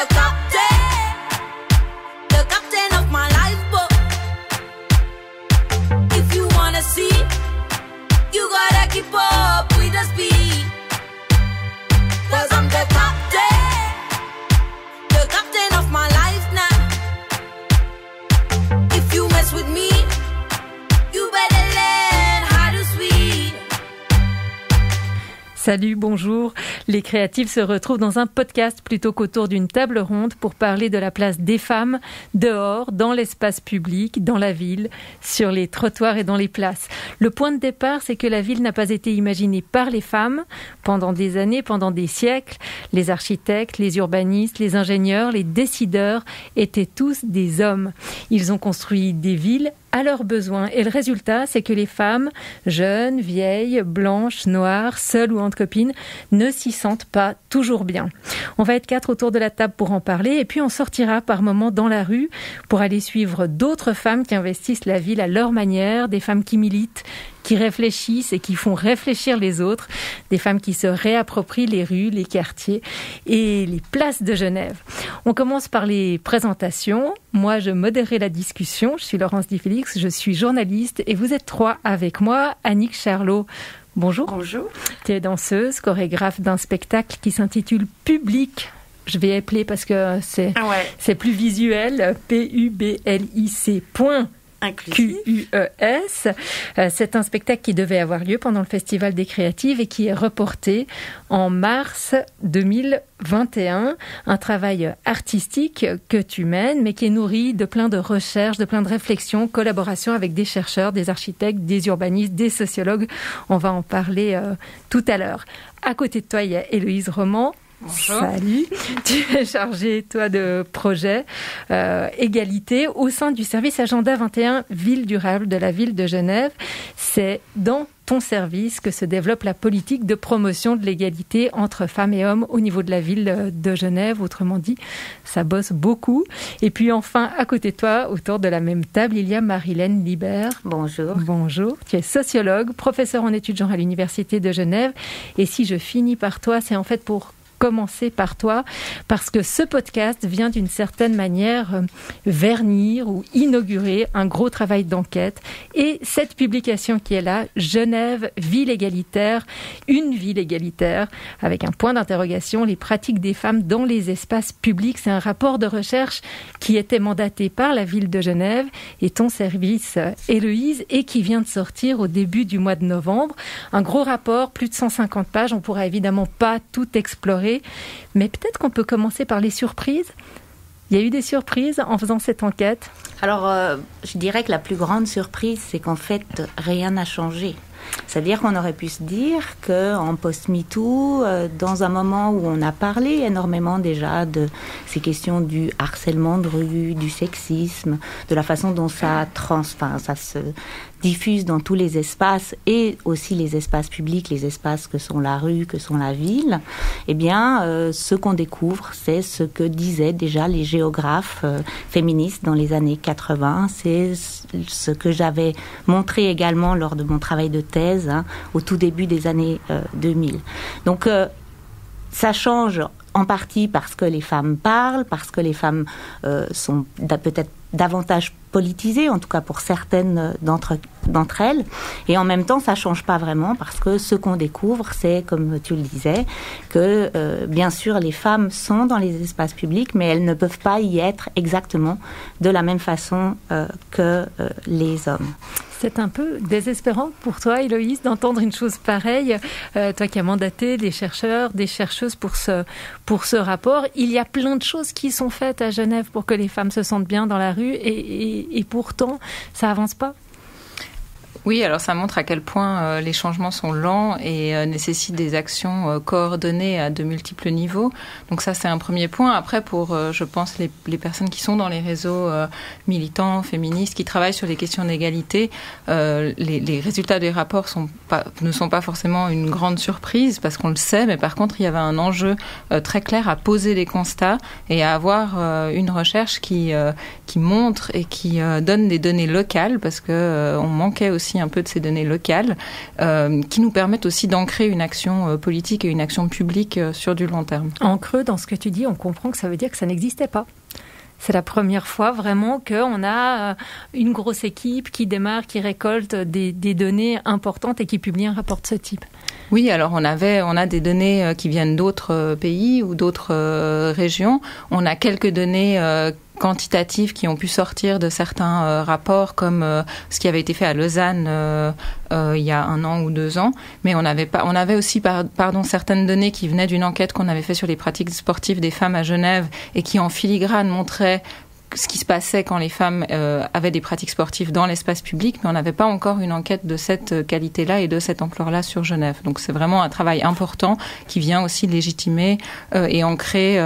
the captain of my life boat. If you wanna see, you gotta keep up with the speed. 'Cause I'm the captain of my life now. If you mess with me, you better learn how to swim. Salut, bonjour. Les créatifs se retrouvent dans un podcast plutôt qu'autour d'une table ronde pour parler de la place des femmes dehors, dans l'espace public, dans la ville, sur les trottoirs et dans les places. Le point de départ, c'est que la ville n'a pas été imaginée par les femmes pendant des années, pendant des siècles. Les architectes, les urbanistes, les ingénieurs, les décideurs étaient tous des hommes. Ils ont construit des villes à leurs besoins. Et le résultat, c'est que les femmes, jeunes, vieilles, blanches, noires, seules ou entre copines, ne s'y sentent pas toujours bien. On va être 4 autour de la table pour en parler et puis on sortira par moments dans la rue pour aller suivre d'autres femmes qui investissent la ville à leur manière, des femmes qui militent, qui réfléchissent et qui font réfléchir les autres, des femmes qui se réapproprient les rues, les quartiers et les places de Genève. On commence par les présentations. Moi, je modérerai la discussion. Je suis Laurence Di Félix, je suis journaliste et vous êtes 3 avec moi. Annick Charlot, bonjour. Bonjour. Tu es danseuse, chorégraphe d'un spectacle qui s'intitule Public. Je vais appeler parce que c'est plus visuel. PUBLIC. QUES. C'est un spectacle qui devait avoir lieu pendant le Festival des Créatives et qui est reporté en mars 2021. Un travail artistique que tu mènes, mais qui est nourri de plein de recherches, de plein de réflexions, collaboration avec des chercheurs, des architectes, des urbanistes, des sociologues. On va en parler tout à l'heure. À côté de toi, il y a Héloïse Roman. Bonjour. Salut, tu es chargée, toi, de projet égalité au sein du service Agenda 21 Ville durable de la ville de Genève. C'est dans ton service que se développe la politique de promotion de l'égalité entre femmes et hommes au niveau de la ville de Genève. Autrement dit, ça bosse beaucoup. Et puis enfin, à côté de toi, autour de la même table, il y a Marilène Libert. Bonjour. Bonjour. Tu es sociologue, professeure en études genre à l'Université de Genève. Et si je finis par toi, c'est en fait pour commencer par toi, parce que ce podcast vient d'une certaine manière vernir ou inaugurer un gros travail d'enquête. Et cette publication qui est là, Genève, ville égalitaire, une ville égalitaire, avec un point d'interrogation, les pratiques des femmes dans les espaces publics, c'est un rapport de recherche qui était mandaté par la ville de Genève et ton service, Héloïse, et qui vient de sortir au début du mois de novembre. Un gros rapport, plus de 150 pages, on ne pourra évidemment pas tout explorer, mais peut-être qu'on peut commencer par les surprises. Il y a eu des surprises en faisant cette enquête? Alors, je dirais que la plus grande surprise, c'est qu'en fait, rien n'a changé. C'est-à-dire qu'on aurait pu se dire qu'en post-MeToo, dans un moment où on a parlé énormément déjà de ces questions du harcèlement de rue, du sexisme, de la façon dont ça se diffuse dans tous les espaces et aussi les espaces publics, les espaces que sont la rue, que sont la ville, eh bien, ce qu'on découvre, c'est ce que disaient déjà les géographes féministes dans les années 80. C'est ce que j'avais montré également lors de mon travail de thèse, au tout début des années 2000. Donc, ça change en partie parce que les femmes parlent, parce que les femmes sont peut-être davantage politisées, en tout cas pour certaines d'entre elles. Et en même temps, ça ne change pas vraiment parce que ce qu'on découvre, c'est, comme tu le disais, que bien sûr, les femmes sont dans les espaces publics, mais elles ne peuvent pas y être exactement de la même façon que les hommes. C'est un peu désespérant pour toi, Héloïse, d'entendre une chose pareille. Toi qui as mandaté des chercheurs, des chercheuses pour ce rapport. Il y a plein de choses qui sont faites à Genève pour que les femmes se sentent bien dans la rue et pourtant, ça avance pas. Oui, alors ça montre à quel point les changements sont lents et nécessitent des actions coordonnées à de multiples niveaux. Donc ça, c'est un premier point. Après, pour, je pense, les personnes qui sont dans les réseaux militants, féministes, qui travaillent sur les questions d'égalité, les résultats des rapports ne sont pas forcément une grande surprise parce qu'on le sait, mais par contre, il y avait un enjeu très clair à poser des constats et à avoir une recherche qui montre et qui donne des données locales parce que on manquait aussi aussi un peu de ces données locales qui nous permettent aussi d'ancrer une action politique et une action publique sur du long terme. En creux, dans ce que tu dis, on comprend que ça veut dire que ça n'existait pas. C'est la première fois vraiment qu'on a une grosse équipe qui démarre, qui récolte des données importantes et qui publie un rapport de ce type. Oui, alors on a des données qui viennent d'autres pays ou d'autres régions. On a quelques données quantitatives qui ont pu sortir de certains rapports, comme ce qui avait été fait à Lausanne il y a 1 an ou 2 ans. Mais on avait aussi certaines données qui venaient d'une enquête qu'on avait fait sur les pratiques sportives des femmes à Genève et qui en filigrane montraient ce qui se passait quand les femmes avaient des pratiques sportives dans l'espace public, mais on n'avait pas encore une enquête de cette qualité-là et de cette ampleur-là sur Genève. Donc c'est vraiment un travail important qui vient aussi légitimer et ancrer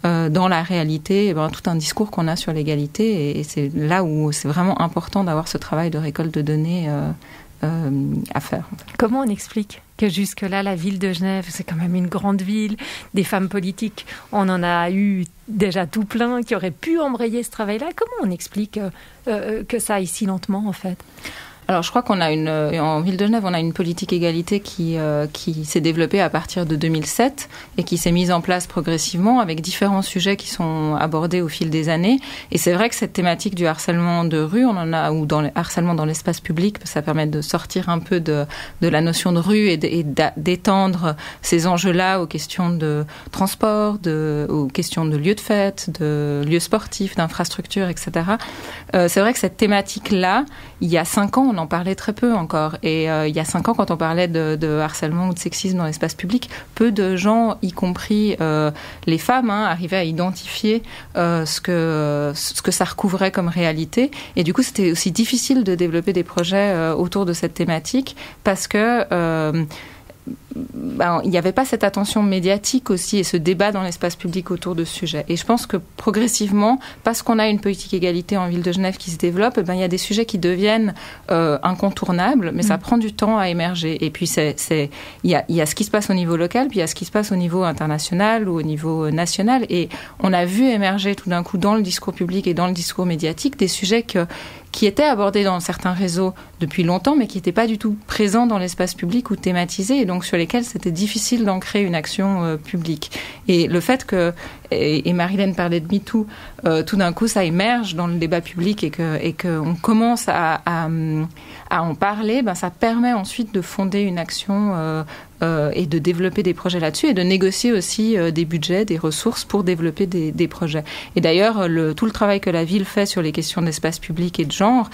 dans la réalité tout un discours qu'on a sur l'égalité. Et c'est là où c'est vraiment important d'avoir ce travail de récolte de données à faire. Comment on explique que jusque-là, la ville de Genève, c'est quand même une grande ville, des femmes politiques, on en a eu déjà tout plein qui auraient pu embrayer ce travail-là. Comment on explique que ça aille si lentement, en fait ? Alors, je crois qu'on a en ville de Genève, on a une politique égalité qui s'est développée à partir de 2007 et qui s'est mise en place progressivement avec différents sujets qui sont abordés au fil des années. Et c'est vrai que cette thématique du harcèlement de rue, ou dans le harcèlement dans l'espace public, ça permet de sortir un peu de la notion de rue et d'étendre ces enjeux-là aux questions de transport, aux questions de lieux de fête, de lieux sportifs, d'infrastructures, etc. C'est vrai que cette thématique-là, il y a 5 ans, on en parlait très peu encore. Et il y a 5 ans, quand on parlait de harcèlement ou de sexisme dans l'espace public, peu de gens, y compris les femmes, arrivaient à identifier ce que ça recouvrait comme réalité. Et du coup, c'était aussi difficile de développer des projets autour de cette thématique parce que il n'y avait pas cette attention médiatique aussi et ce débat dans l'espace public autour de ce sujet. Et je pense que progressivement, parce qu'on a une politique égalité en ville de Genève qui se développe, il y a des sujets qui deviennent incontournables, mais ça prend du temps à émerger. Et puis il y a ce qui se passe au niveau local, puis il y a ce qui se passe au niveau international ou au niveau national. Et on a vu émerger tout d'un coup dans le discours public et dans le discours médiatique des sujets qui étaient abordés dans certains réseaux depuis longtemps, mais qui n'étaient pas du tout présents dans l'espace public ou thématisés, et donc sur lesquels c'était difficile d'ancrer une action publique. Et le fait et Marilène parlait de MeToo, tout d'un coup ça émerge dans le débat public et qu'on commence à en parler, ça permet ensuite de fonder une action et de développer des projets là-dessus et de négocier aussi des budgets, des ressources pour développer des projets. Et d'ailleurs, tout le travail que la ville fait sur les questions d'espace public et de genre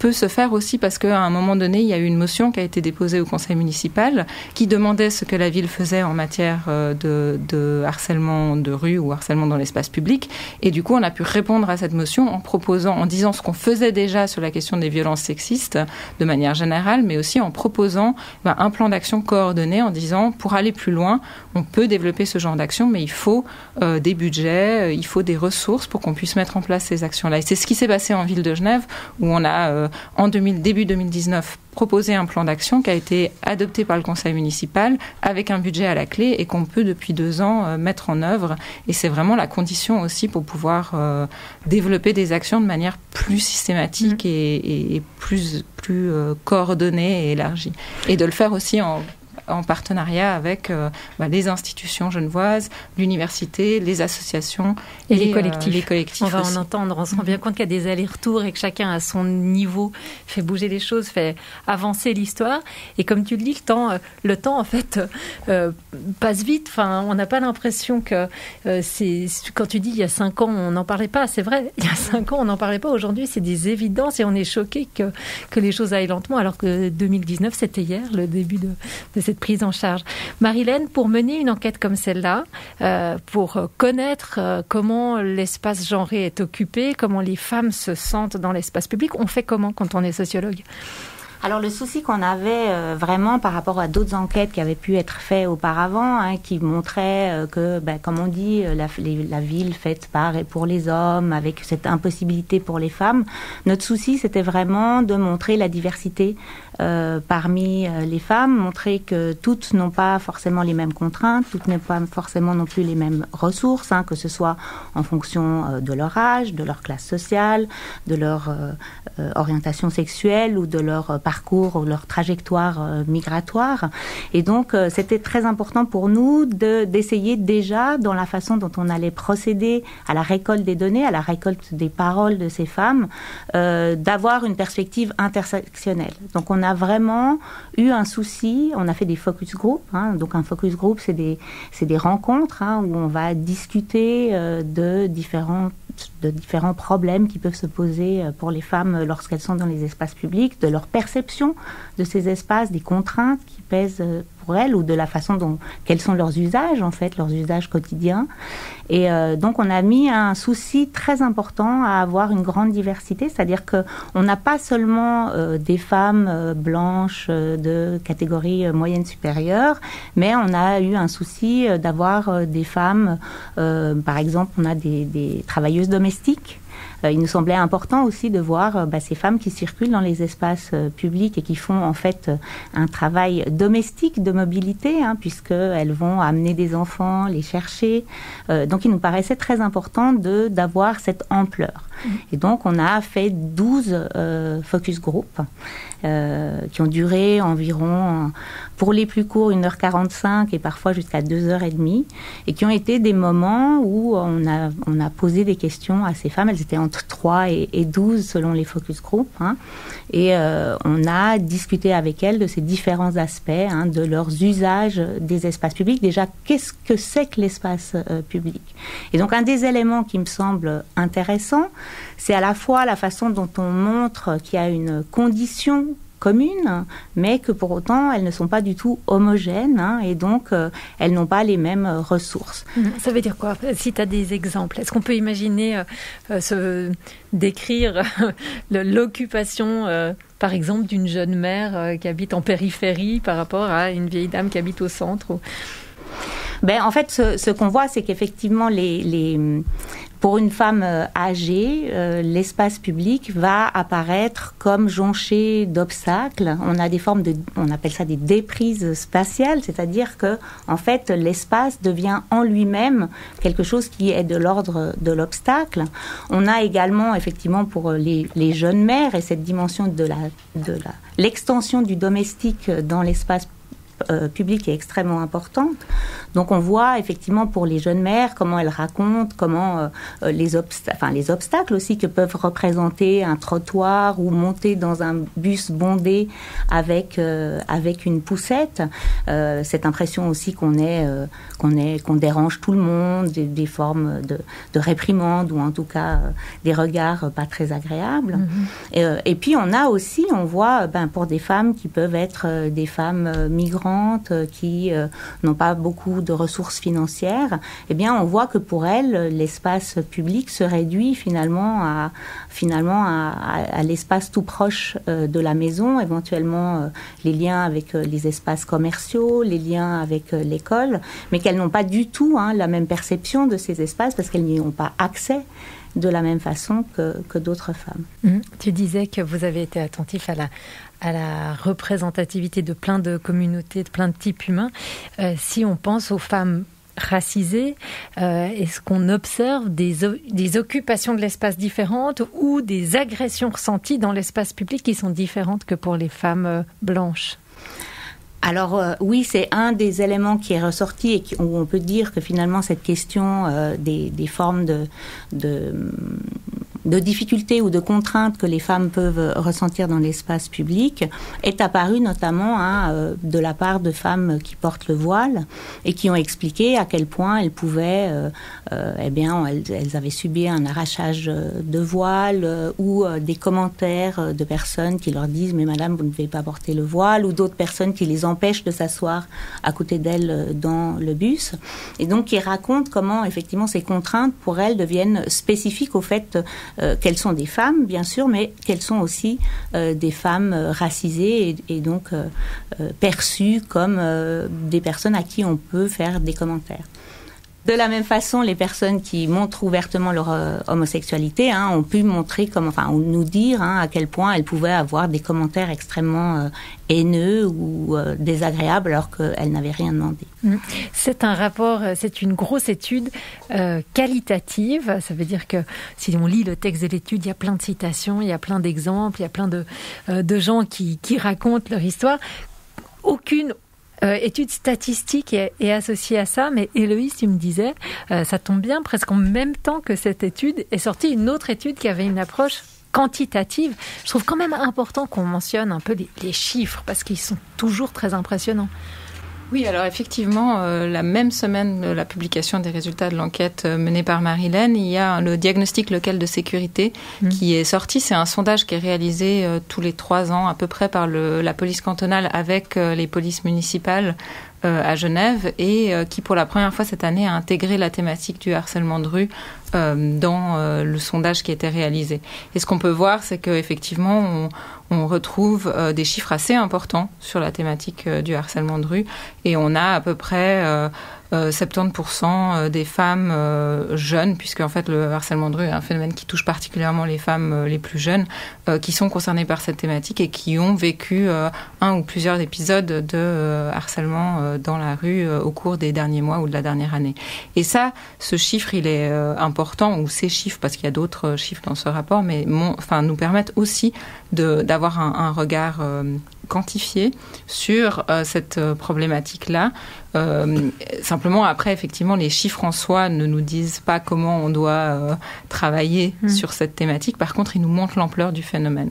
peut se faire aussi parce qu'à un moment donné, il y a eu une motion qui a été déposée au conseil municipal qui demandait ce que la ville faisait en matière de harcèlement de rue ou harcèlement dans l'espace public. Et du coup, on a pu répondre à cette motion en disant ce qu'on faisait déjà sur la question des violences sexistes de manière générale, mais aussi en proposant un plan d'action coordonné en disant pour aller plus loin, on peut développer ce genre d'action, mais il faut des budgets, il faut des ressources pour qu'on puisse mettre en place ces actions-là. Et c'est ce qui s'est passé en ville de Genève où on a début 2019 proposé un plan d'action qui a été adopté par le conseil municipal avec un budget à la clé et qu'on peut depuis 2 ans mettre en œuvre. Et c'est vraiment la condition aussi pour pouvoir développer des actions de manière plus systématique et plus coordonnée et élargie. Et de le faire aussi en partenariat avec les institutions genevoises, l'université, les associations et les collectifs. On va aussi en entendre, on se rend bien compte qu'il y a des allers-retours et que chacun à son niveau fait bouger les choses, fait avancer l'histoire. Et comme tu le dis, le temps en fait passe vite. Enfin, on n'a pas l'impression que quand tu dis il y a 5 ans on n'en parlait pas, c'est vrai, il y a 5 ans on n'en parlait pas. Aujourd'hui c'est des évidences et on est choqué que les choses aillent lentement alors que 2019 c'était hier le début de cette prise en charge. Marilène, pour mener une enquête comme celle-là, pour connaître comment l'espace genré est occupé, comment les femmes se sentent dans l'espace public, on fait comment quand on est sociologue ? Alors le souci qu'on avait vraiment par rapport à d'autres enquêtes qui avaient pu être faites auparavant, qui montraient que, comme on dit, la ville faite par et pour les hommes, avec cette impossibilité pour les femmes, notre souci c'était vraiment de montrer la diversité parmi les femmes, montrer que toutes n'ont pas forcément les mêmes contraintes, toutes n'ont pas forcément non plus les mêmes ressources, que ce soit en fonction de leur âge, de leur classe sociale, de leur orientation sexuelle ou de leur parcours ou leur trajectoire migratoire. Et donc, c'était très important pour nous d'essayer déjà, dans la façon dont on allait procéder à la récolte des données, à la récolte des paroles de ces femmes, d'avoir une perspective intersectionnelle. Donc, on a vraiment eu un souci, on a fait des focus group. Donc, un focus group, c'est des rencontres où on va discuter de différents problèmes qui peuvent se poser pour les femmes lorsqu'elles sont dans les espaces publics, de leur perception de ces espaces, des contraintes qui pèsent pour elles ou de la façon dont quels sont leurs usages en fait, leurs usages quotidiens. Et donc on a mis un souci très important à avoir une grande diversité, c'est-à-dire que on n'a pas seulement des femmes blanches de catégorie moyenne supérieure, mais on a eu un souci d'avoir des femmes, par exemple, on a des travailleuses domestiques. Il nous semblait important aussi de voir ces femmes qui circulent dans les espaces publics et qui font en fait un travail domestique de mobilité, puisqu'elles vont amener des enfants, les chercher. Donc il nous paraissait très important d'avoir cette ampleur. Et donc on a fait 12 focus group qui ont duré environ, pour les plus courts, 1h45 et parfois jusqu'à 2h30, et qui ont été des moments où on a posé des questions à ces femmes. Elles étaient entre 3 et 12 selon les focus group, et on a discuté avec elles de ces différents aspects, de leurs usages des espaces publics. Déjà, qu'est-ce que c'est que l'espace public? Et donc un des éléments qui me semble intéressant, c'est à la fois la façon dont on montre qu'il y a une condition communes, mais que pour autant, elles ne sont pas du tout homogènes, et donc elles n'ont pas les mêmes ressources. Ça veut dire quoi? Si tu as des exemples, est-ce qu'on peut imaginer décrire l'occupation, par exemple, d'une jeune mère qui habite en périphérie par rapport à une vieille dame qui habite au centre En fait, ce qu'on voit, c'est qu'effectivement, pour une femme âgée, l'espace public va apparaître comme jonché d'obstacles. On a des formes on appelle ça des déprises spatiales, c'est-à-dire que, en fait, l'espace devient en lui-même quelque chose qui est de l'ordre de l'obstacle. On a également, effectivement, pour les jeunes mères, et cette dimension de l'extension du domestique dans l'espace public est extrêmement importante. Donc on voit effectivement pour les jeunes mères comment elles racontent comment les obstacles aussi que peuvent représenter un trottoir ou monter dans un bus bondé avec une poussette. Cette impression aussi qu'on dérange tout le monde, des formes de réprimande ou en tout cas des regards pas très agréables. Et puis on voit pour des femmes qui peuvent être des femmes migrantes qui n'ont pas beaucoup de ressources financières, on voit que pour elles, l'espace public se réduit finalement à l'espace tout proche de la maison, éventuellement les liens avec les espaces commerciaux, les liens avec l'école, mais qu'elles n'ont pas du tout la même perception de ces espaces parce qu'elles n'y ont pas accès de la même façon que d'autres femmes. Tu disais que vous avez été attentif à la représentativité de plein de communautés, de plein de types humains. Si on pense aux femmes racisées, est-ce qu'on observe des occupations de l'espace différentes ou des agressions ressenties dans l'espace public qui sont différentes que pour les femmes blanches ? Alors oui, c'est un des éléments qui est ressorti et où on peut dire que finalement cette question des formes de difficultés ou de contraintes que les femmes peuvent ressentir dans l'espace public est apparue notamment de la part de femmes qui portent le voile et qui ont expliqué à quel point elles pouvaient, elles avaient subi un arrachage de voile ou des commentaires de personnes qui leur disent « mais madame, vous ne devez pas porter le voile » ou d'autres personnes qui les empêchent de s'asseoir à côté d'elles dans le bus. Et donc qui racontent comment effectivement ces contraintes pour elles deviennent spécifiques au fait qu'elles sont des femmes, bien sûr, mais qu'elles sont aussi des femmes racisées et donc perçues comme des personnes à qui on peut faire des commentaires. De la même façon, les personnes qui montrent ouvertement leur homosexualité ont pu montrer, ou nous dire à quel point elles pouvaient avoir des commentaires extrêmement haineux ou désagréables alors qu'elles n'avaient rien demandé. C'est un rapport, c'est une grosse étude qualitative. Ça veut dire que si on lit le texte de l'étude, il y a plein de citations, il y a plein d'exemples, il y a plein de gens qui racontent leur histoire. Aucune étude statistique est associée à ça, mais Héloïse, tu me disais, ça tombe bien, presque en même temps que cette étude est sortie une autre étude qui avait une approche quantitative. Je trouve quand même important qu'on mentionne un peu les chiffres, parce qu'ils sont toujours très impressionnants. Oui, alors effectivement, la même semaine de la publication des résultats de l'enquête menée par Marie-Hélène, il y a le diagnostic local de sécurité qui est sorti. C'est un sondage qui est réalisé tous les 3 ans à peu près par la police cantonale avec les polices municipales à Genève et qui pour la première fois cette année a intégré la thématique du harcèlement de rue dans le sondage qui a été réalisé. Et ce qu'on peut voir, c'est qu'effectivement, on retrouve des chiffres assez importants sur la thématique du harcèlement de rue et on a à peu près 70% des femmes jeunes, puisque en fait le harcèlement de rue est un phénomène qui touche particulièrement les femmes les plus jeunes, qui sont concernées par cette thématique et qui ont vécu un ou plusieurs épisodes de harcèlement dans la rue au cours des derniers mois ou de la dernière année. Et ça, ce chiffre, il est important, ou ces chiffres, parce qu'il y a d'autres chiffres dans ce rapport, mais nous permettent aussi d'avoir un regard quantifié sur cette problématique-là. Simplement, après, effectivement, les chiffres en soi ne nous disent pas comment on doit travailler sur cette thématique. Par contre, ils nous montrent l'ampleur du phénomène.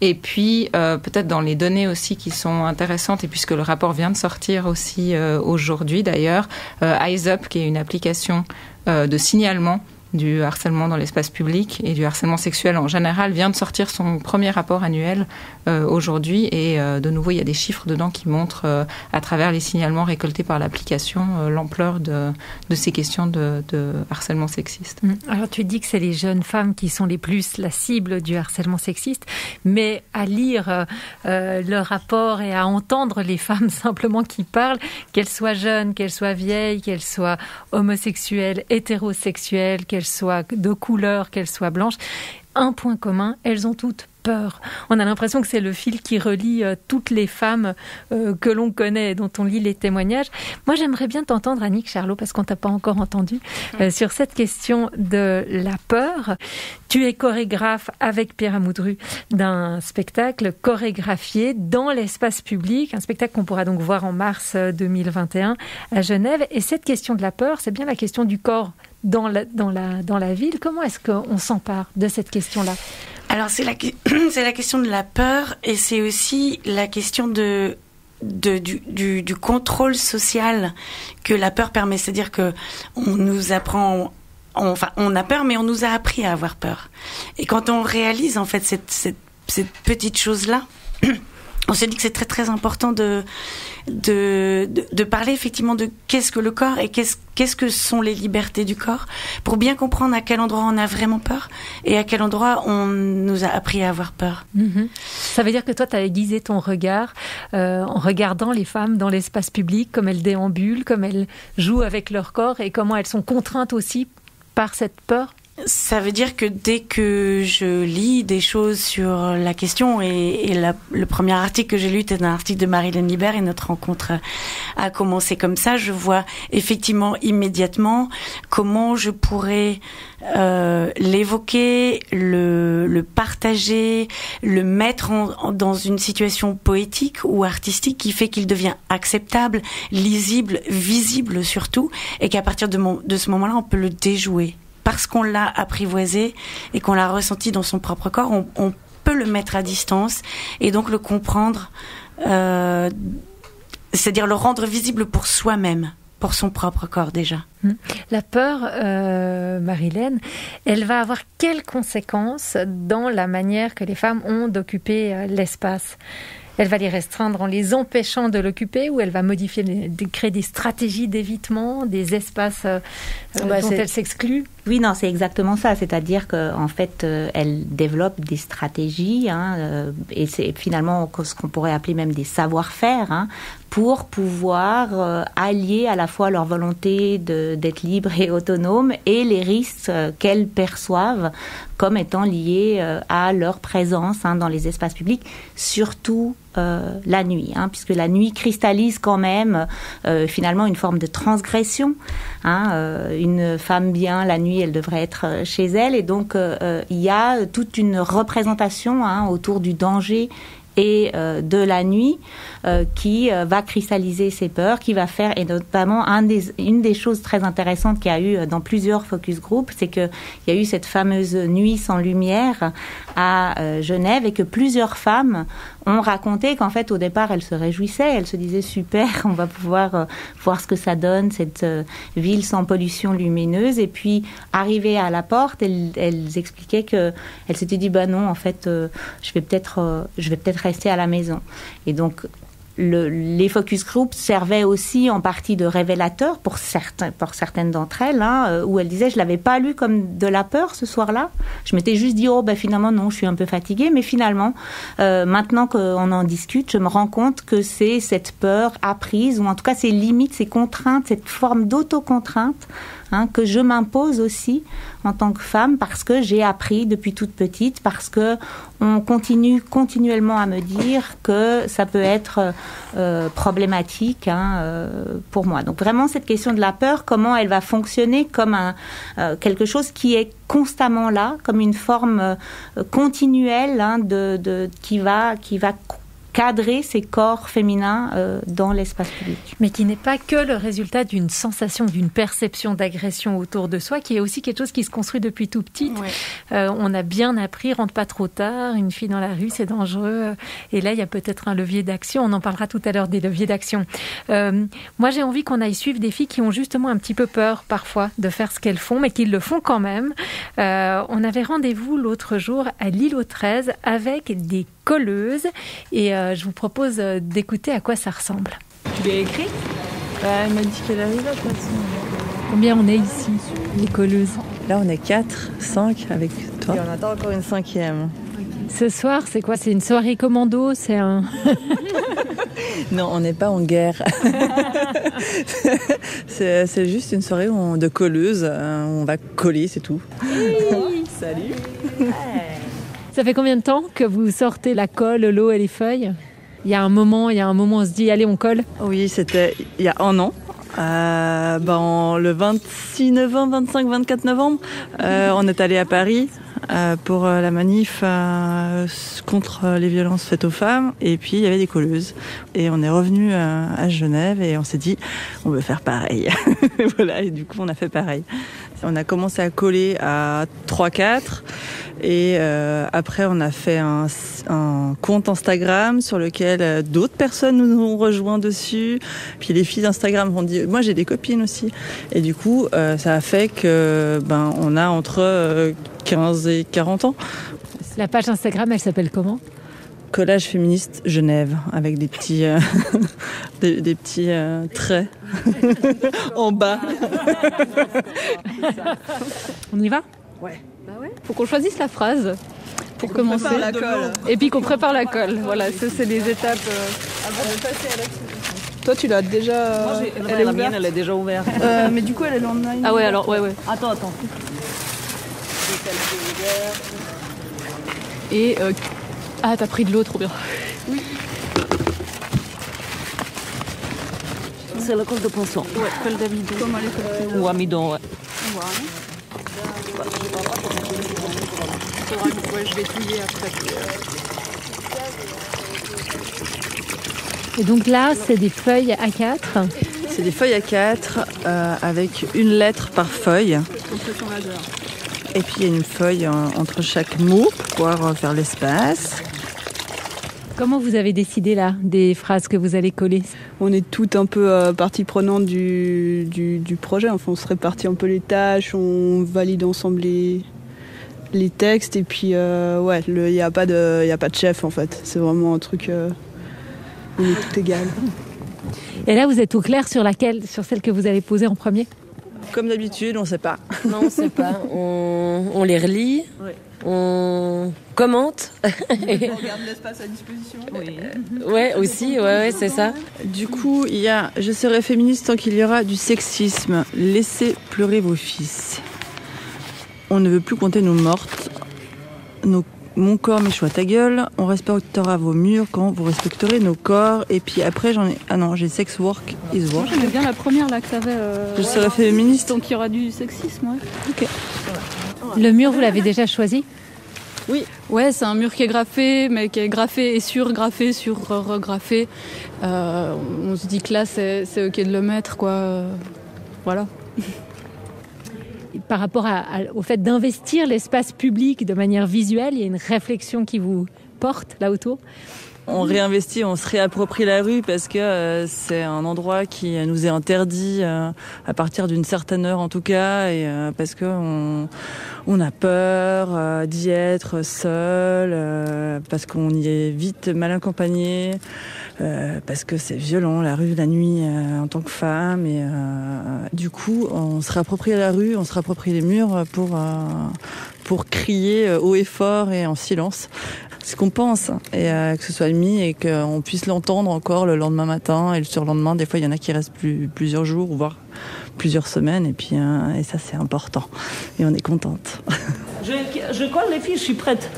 Et puis, peut-être dans les données aussi qui sont intéressantes, et puisque le rapport vient de sortir aussi aujourd'hui d'ailleurs, Eyes Up, qui est une application de signalement du harcèlement dans l'espace public et du harcèlement sexuel en général, vient de sortir son premier rapport annuel aujourd'hui. Et de nouveau, il y a des chiffres dedans qui montrent, à travers les signalements récoltés par l'application, l'ampleur de ces questions de harcèlement sexiste. Alors, tu dis que c'est les jeunes femmes qui sont les plus la cible du harcèlement sexiste, mais à lire le rapport et à entendre les femmes simplement qui parlent, qu'elles soient jeunes, qu'elles soient vieilles, qu'elles soient homosexuelles, hétérosexuelles, qu'elles soient de couleur, qu'elles soient blanches, un point commun, elles ont toutes peur. On a l'impression que c'est le fil qui relie toutes les femmes que l'on connaît et dont on lit les témoignages. Moi, j'aimerais bien t'entendre, Annick Charlot, parce qu'on t'a pas encore entendu, sur cette question de la peur. Tu es chorégraphe avec Pierre Amoudru d'un spectacle chorégraphié dans l'espace public, un spectacle qu'on pourra donc voir en mars 2021 à Genève. Et cette question de la peur, c'est bien la question du corps dans la ville. Comment est-ce qu'on s'empare de cette question-là ? Alors, c'est la question de la peur et c'est aussi la question du contrôle social que la peur permet. C'est-à-dire que on nous apprend, on a peur, mais on nous a appris à avoir peur. Et quand on réalise, en fait, cette petite chose-là, on s'est dit que c'est très très important de parler effectivement de qu'est-ce que le corps et qu'est-ce que sont les libertés du corps pour bien comprendre à quel endroit on a vraiment peur et à quel endroit on nous a appris à avoir peur. Ça veut dire que toi, tu as aiguisé ton regard en regardant les femmes dans l'espace public, comme elles déambulent, comme elles jouent avec leur corps et comment elles sont contraintes aussi par cette peur. Ça veut dire que dès que je lis des choses sur la question, et le premier article que j'ai lu était un article de Marie-Hélène Libert et notre rencontre a commencé comme ça, je vois effectivement immédiatement comment je pourrais l'évoquer, le partager, le mettre dans une situation poétique ou artistique qui fait qu'il devient acceptable, lisible, visible surtout, et qu'à partir de ce moment-là, on peut le déjouer. Parce qu'on l'a apprivoisé et qu'on l'a ressenti dans son propre corps, on peut le mettre à distance et donc le comprendre, c'est-à-dire le rendre visible pour soi-même, pour son propre corps déjà. La peur, Marie-Hélène, elle va avoir quelles conséquences dans la manière que les femmes ont d'occuper l'espace ? Elle va les restreindre en les empêchant de l'occuper ou elle va modifier, créer des stratégies d'évitement, des espaces dont elles s'excluent ? Oui, non, c'est exactement ça. C'est-à-dire qu'en fait, elle développe des stratégies, et c'est finalement ce qu'on pourrait appeler même des savoir-faire, pour pouvoir allier à la fois leur volonté d'être libre et autonome et les risques qu'elles perçoivent comme étant liés à leur présence dans les espaces publics, surtout la nuit, puisque la nuit cristallise quand même finalement une forme de transgression. Une femme bien, la nuit, elle devrait être chez elle, et donc il y a toute une représentation autour du danger et de la nuit qui va cristalliser ses peurs, qui va faire, et notamment une des choses très intéressantes qu'il y a eu dans plusieurs focus group, c'est qu'il y a eu cette fameuse nuit sans lumière à Genève, et que plusieurs femmes ont raconté qu'en fait au départ elles se réjouissaient, elles se disaient super, on va pouvoir voir ce que ça donne, cette ville sans pollution lumineuse, et puis arrivées à la porte, elles expliquaient que elles s'étaient dit non, en fait je vais peut-être rester à la maison. Et donc les focus groups servaient aussi en partie de révélateurs pour certaines d'entre elles, où elles disaient je l'avais pas lu comme de la peur ce soir-là. Je m'étais juste dit finalement non, je suis un peu fatiguée, mais finalement maintenant qu'on en discute, je me rends compte que c'est cette peur apprise, ou en tout cas ces limites, ces contraintes, cette forme d'autocontrainte que je m'impose aussi en tant que femme, parce que j'ai appris depuis toute petite, parce que on continue continuellement à me dire que ça peut être problématique pour moi. Donc vraiment cette question de la peur, comment elle va fonctionner comme quelque chose qui est constamment là, comme une forme continuelle qui va cadrer ces corps féminins dans l'espace public. Mais qui n'est pas que le résultat d'une sensation, d'une perception d'agression autour de soi, qui est aussi quelque chose qui se construit depuis tout petite. Ouais. On a bien appris, rentre pas trop tard, une fille dans la rue, c'est dangereux. Et là, il y a peut-être un levier d'action. On en parlera tout à l'heure des leviers d'action. Moi, j'ai envie qu'on aille suivre des filles qui ont justement un petit peu peur, parfois, de faire ce qu'elles font, mais qui le font quand même. On avait rendez-vous l'autre jour à l'île aux 13 avec des colleuses, et je vous propose d'écouter à quoi ça ressemble. Tu l'as écrit ? Elle m'a dit qu'elle arrivait de toute façon. Combien on est ici, les colleuses ? Là on est 4, 5 avec toi. Et on attend encore une 5e. Ce soir, c'est quoi ? C'est une soirée commando ? C'est un... Non, on n'est pas en guerre. c'est juste une soirée de colleuses. On va coller, c'est tout. Hey. Salut. Ça fait combien de temps que vous sortez la colle, l'eau et les feuilles ? Il y a un moment, on se dit, allez, on colle ? Oui, c'était il y a un an. Le 26 novembre, 25, 24 novembre, on est allé à Paris pour la manif contre les violences faites aux femmes. Et puis, il y avait des colleuses. Et on est revenu à Genève et on s'est dit, on veut faire pareil. Voilà, et du coup, on a fait pareil. On a commencé à coller à 3-4. Et après, on a fait un compte Instagram sur lequel d'autres personnes nous ont rejoints dessus. Puis les filles d'Instagram ont dit, moi j'ai des copines aussi. Et du coup, ça a fait que on a entre 15 et 40 ans. La page Instagram, elle s'appelle comment ? Collage féministe Genève, avec des petits, des petits traits en bas. On y va ? Ouais. Bah ouais. Faut qu'on choisisse la phrase pour commencer. La colle. Et puis qu'on prépare la colle. Voilà, ça c'est les étapes. Avant de passer à l'action. Toi, tu l'as déjà. Moi, la mienne, elle est déjà ouverte. Mais du coup, elle est en ligne. Ah ouais, alors, ouais. Attends. Et t'as pris de l'eau, trop bien. Oui. C'est la colle de poisson. Ouais, colle d'amidon. Ou amidon, ouais. Ouais, je vais touiller après. Et donc là, c'est des feuilles A4. C'est des feuilles A4 avec une lettre par feuille. Et puis il y a une feuille entre chaque mot pour pouvoir faire l'espace. Comment vous avez décidé là des phrases que vous allez coller ? On est toutes un peu partie prenante du projet. Enfin, on se répartit un peu les tâches, on valide ensemble les textes. Et puis, il n'y a pas de chef en fait. C'est vraiment un truc où on est tout égal. Et là, vous êtes au clair sur celle que vous allez poser en premier ? Comme d'habitude, on ne sait pas. Non, on ne sait pas. On les relit, on commente. On regarde l'espace à disposition. Ouais, aussi, ouais, c'est ça. Du coup, il y a « Je serai féministe tant qu'il y aura du sexisme. Laissez pleurer vos fils. On ne veut plus compter nos mortes. Mon corps, mes choix, ta gueule. On respectera vos murs quand vous respecterez nos corps. » Et puis après, j'ai sex work is work. Moi, j'aimais bien la première là que tu avais. Je serai féministe. Donc il y aura du sexisme, ouais. Ok. Le mur, vous l'avez déjà choisi ? Oui. Ouais, c'est un mur qui est graffé, mais qui est graffé et surgraffé, regraffé. On se dit que là, c'est ok de le mettre, quoi. Voilà. Par rapport au fait d'investir l'espace public de manière visuelle, il y a une réflexion qui vous porte là autour ? On réinvestit, on se réapproprie la rue parce que c'est un endroit qui nous est interdit à partir d'une certaine heure en tout cas, et parce que on a peur d'y être seul, parce qu'on y est vite mal accompagné, parce que c'est violent la rue la nuit en tant que femme, et du coup on se réapproprie la rue, on se réapproprie les murs pour crier haut et fort et en silence ce qu'on pense, et que ce soit mis et qu'on puisse l'entendre encore le lendemain matin et le surlendemain. Des fois, il y en a qui restent plusieurs jours, voire plusieurs semaines, et puis et ça, c'est important. Et on est contente. Je colle les fiches, je suis prête.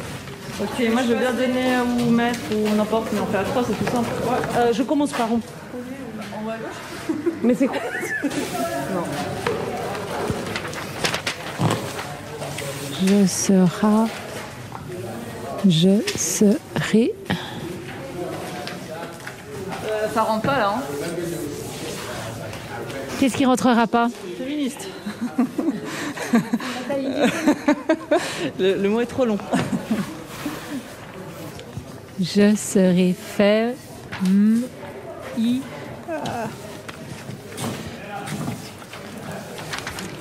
Ok, moi, je veux bien donner ou mettre ou n'importe, mais on fait à 3, c'est tout simple. Je commence par où? En haut à gauche. Mais c'est quoi? Non. Je serai. Ça rentre pas là, hein. Qu'est-ce qui rentrera pas ? Féministe. Le mot est trop long. Je serai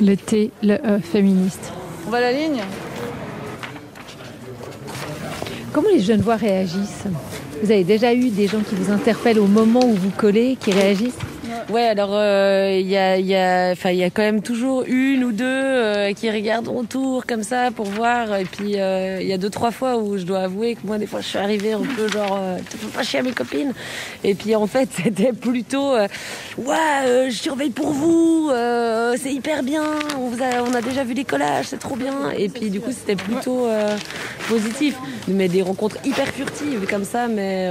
le T, le E, féministe. On va à la ligne. Comment les jeunes voix réagissent ? Vous avez déjà eu des gens qui vous interpellent au moment où vous collez, qui réagissent ? Ouais, alors il y a quand même toujours une ou deux qui regardent autour comme ça pour voir, et puis il y a 2-3 fois où je dois avouer que moi des fois je suis arrivée un peu genre tu fais pas chier à mes copines, et puis en fait c'était plutôt je surveille pour vous, c'est hyper bien, on a déjà vu les collages, c'est trop bien, et puis du coup c'était plutôt positif, mais des rencontres hyper furtives comme ça, mais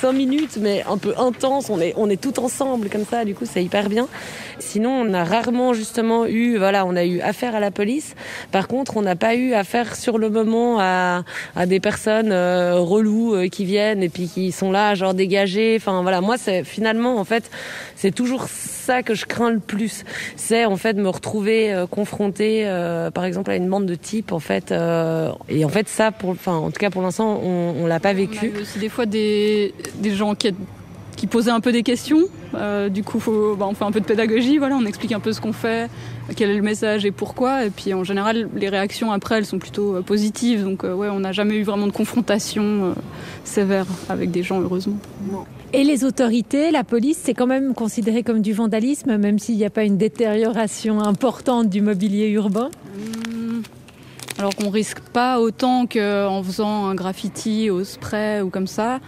5 minutes, mais un peu intense, on est tout ensemble comme ça, du coup c'est hyper bien. Sinon on a rarement justement on a eu affaire à la police. Par contre on n'a pas eu affaire sur le moment à des personnes reloues qui viennent et puis qui sont là genre dégagées. Enfin voilà, moi c'est finalement en fait c'est toujours ça que je crains le plus. C'est en fait me retrouver confrontée par exemple à une bande de types en fait, et en fait ça en tout cas pour l'instant on l'a pas vécu. On a eu aussi des fois des gens qui posaient un peu des questions. Du coup, on fait un peu de pédagogie, voilà, on explique un peu ce qu'on fait, quel est le message et pourquoi. Et puis en général, les réactions après, elles sont plutôt positives. Donc on n'a jamais eu vraiment de confrontation sévère avec des gens, heureusement. Non. Et les autorités, la police, c'est quand même considéré comme du vandalisme, même s'il n'y a pas une détérioration importante du mobilier urbain ? Alors qu'on risque pas autant qu'en faisant un graffiti au spray ou comme ça,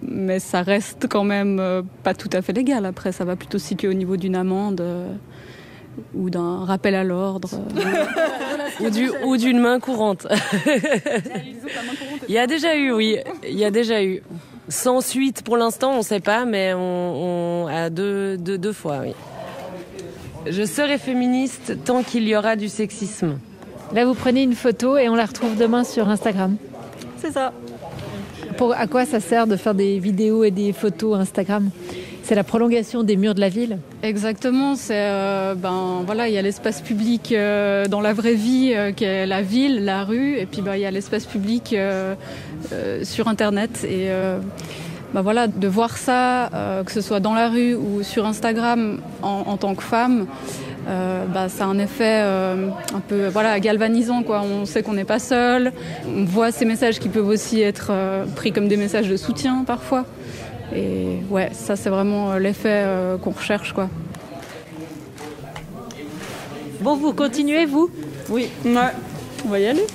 mais ça reste quand même pas tout à fait légal. Après, ça va plutôt se situer au niveau d'une amende ou d'un rappel à l'ordre. ou d'une main courante. Il y a déjà eu, oui. Il y a déjà eu. Sans suite pour l'instant, on sait pas, mais on a deux fois, oui. Je serai féministe tant qu'il y aura du sexisme. Là, vous prenez une photo et on la retrouve demain sur Instagram. C'est ça. À quoi ça sert de faire des vidéos et des photos Instagram ? C'est la prolongation des murs de la ville ? Exactement. C'est il y a l'espace public dans la vraie vie qui est la ville, la rue, et puis il y a l'espace public sur Internet. Et de voir ça, que ce soit dans la rue ou sur Instagram en tant que femme. Ça a un effet un peu galvanisant, quoi. On sait qu'on n'est pas seul, on voit ces messages qui peuvent aussi être pris comme des messages de soutien parfois, et ça c'est vraiment l'effet qu'on recherche, quoi. Bon, vous continuez, vous? Oui, ouais. On va y aller.